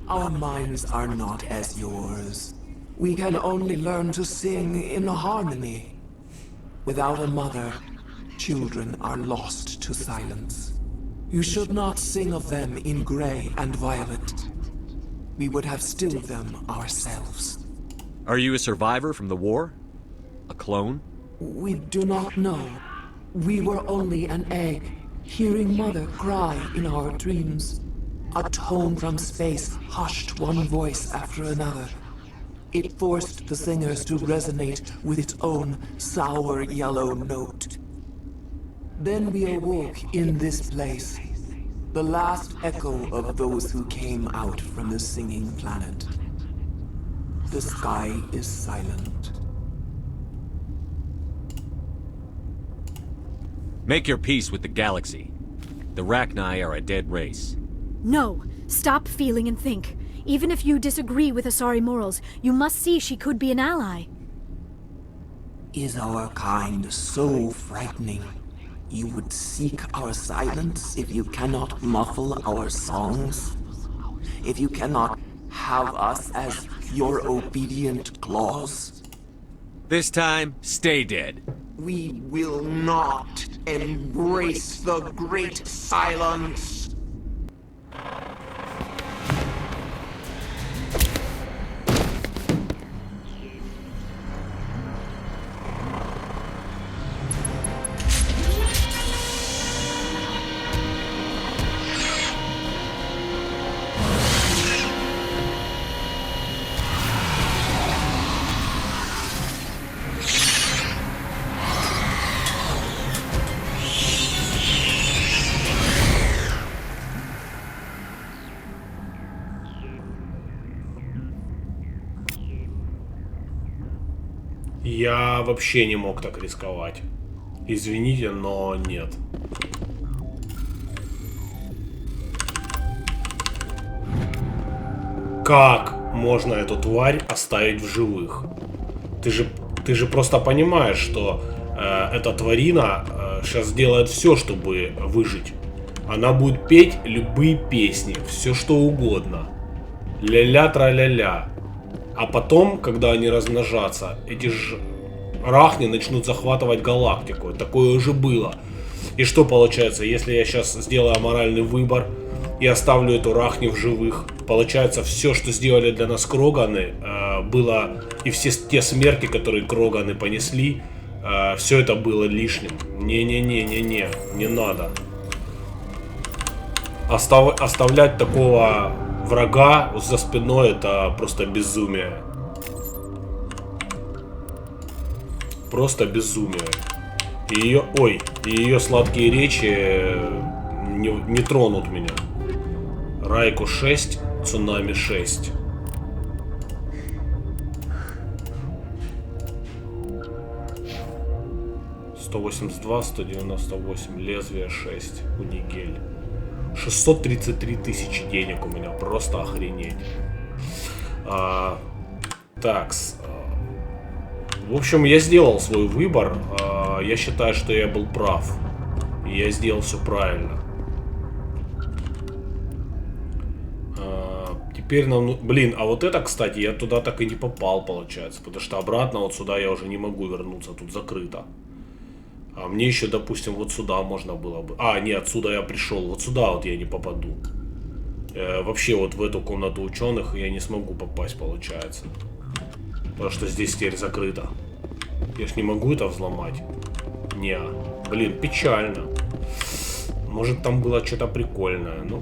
Our minds are not as yours. We can only learn to sing in harmony. Without a mother, children are lost to silence. You should not sing of them in gray and violet. We would have stilled them ourselves. Are you a survivor from the war? A clone? We do not know. We were only an egg, hearing Mother cry in our dreams. A tone from space hushed one voice after another. It forced the singers to resonate with its own sour yellow note. Then we awoke in this place, the last echo of those who came out from the singing planet. The sky is silent. Make your peace with the galaxy. The Rachni are a dead race. No. Stop feeling and think. Even if you disagree with Asari morals, you must see she could be an ally. Is our kind so frightening? You would seek our silence if you cannot muffle our songs? If you cannot have us as your obedient claws? This time, stay dead. We will not embrace the great silence. Я вообще не мог так рисковать. Извините, но нет. Как можно эту тварь оставить в живых? Ты же просто понимаешь, что эта тварина сейчас делает все, чтобы выжить. Она будет петь любые песни, все что угодно. Ля-ля, тра-ля-ля. А потом, когда они размножатся, эти же рахни начнут захватывать галактику. Такое уже было. И что получается, если я сейчас сделаю аморальный выбор и оставлю эту рахни в живых? Получается, все, что сделали для нас кроганы, было... И все те смерти, которые кроганы понесли, все это было лишним. Не надо. Оставлять такого врага за спиной, это просто безумие. Просто безумие. И ее сладкие речи не тронут меня. Райку 6, цунами 6. $182, 198, лезвие 6, унигель. 633 тысячи денег у меня, просто охренеть. Такс. В общем, я сделал свой выбор. Я считаю, что я был прав. И я сделал все правильно. Теперь нам... Блин, а вот это, кстати, я туда так и не попал, получается. Потому что обратно вот сюда я уже не могу вернуться. Тут закрыто. А мне еще, допустим, вот сюда можно было бы... А, нет, отсюда я пришел. Вот сюда вот я не попаду. Вообще вот в эту комнату ученых я не смогу попасть, получается. Потому что здесь теперь закрыто. Я ж не могу это взломать. Не, блин, печально. Может, там было что-то прикольное, ну...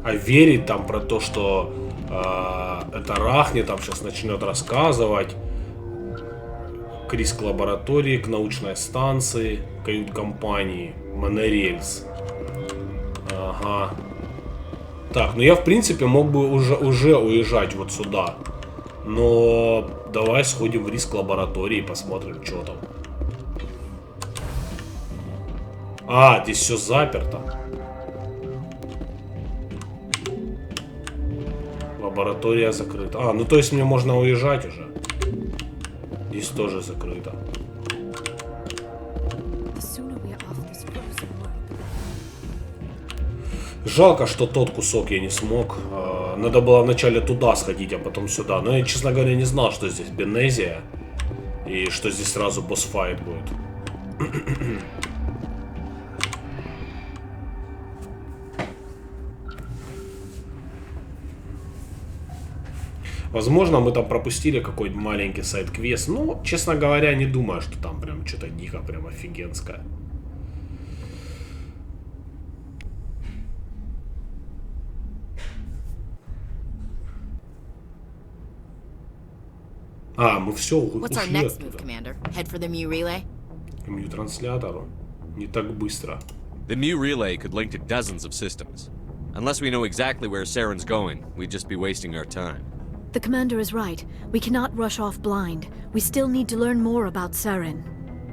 А верить там про то, что это Рахни там сейчас начнет рассказывать к риск-лаборатории, к научной станции, кают-компании, монорельс. Ага. Так, ну я в принципе мог бы уже уезжать вот сюда. Но давай сходим в риск-лаборатории и посмотрим, что там. А, здесь все заперто. Лаборатория закрыта. А, ну то есть мне можно уезжать уже. Здесь тоже закрыто. Жалко, что тот кусок я не смог. Надо было вначале туда сходить, а потом сюда. Но я, честно говоря, не знал, что здесь Бенезия. И что здесь сразу босс-файт будет. Возможно, мы там пропустили какой-то маленький сайд-квест. Ну, честно говоря, не думаю, что там прям что-то дико, прям офигенское. А, мы все ушли оттуда. К Мью-транслятору. Не так быстро. The Mew relay could link to dozens of systems. Unless we know exactly where Saren's going, we'd just be wasting our time. The commander is right. We cannot rush off blind. We still need to learn more about Saren.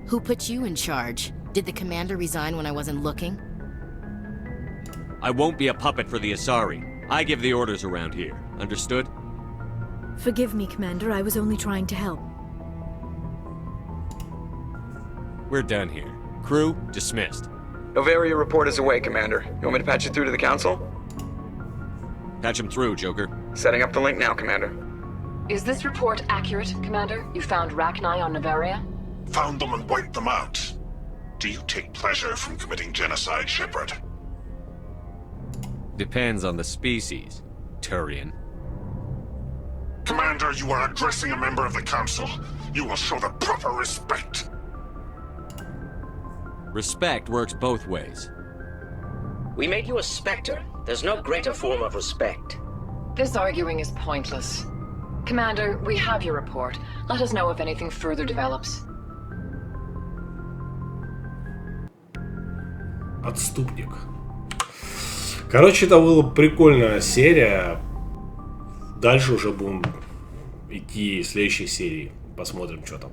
Who put you in charge? Did the commander resign when I wasn't looking? I won't be a puppet for the Azari. I give the orders around here. Understood? Forgive me, Commander. I was only trying to help. We're done here. Crew, dismissed. Novaria report is away, Commander. You want me to patch you through to the Council? Patch him through, Joker. Setting up the link now, Commander. Is this report accurate, Commander? You found Rachni on Novaria? Found them and wiped them out. Do you take pleasure from committing genocide, Shepard? Depends on the species, Turian. Commander, you are addressing a member of the Council. You will show the proper respect. Respect works both ways. We made you a Spectre. There's no greater form of respect. This arguing is pointless. Commander, we have your report. Let us know if anything further develops. Отступник. Короче, это была прикольная серия. Дальше уже будем идти в следующей серии. Посмотрим, что там.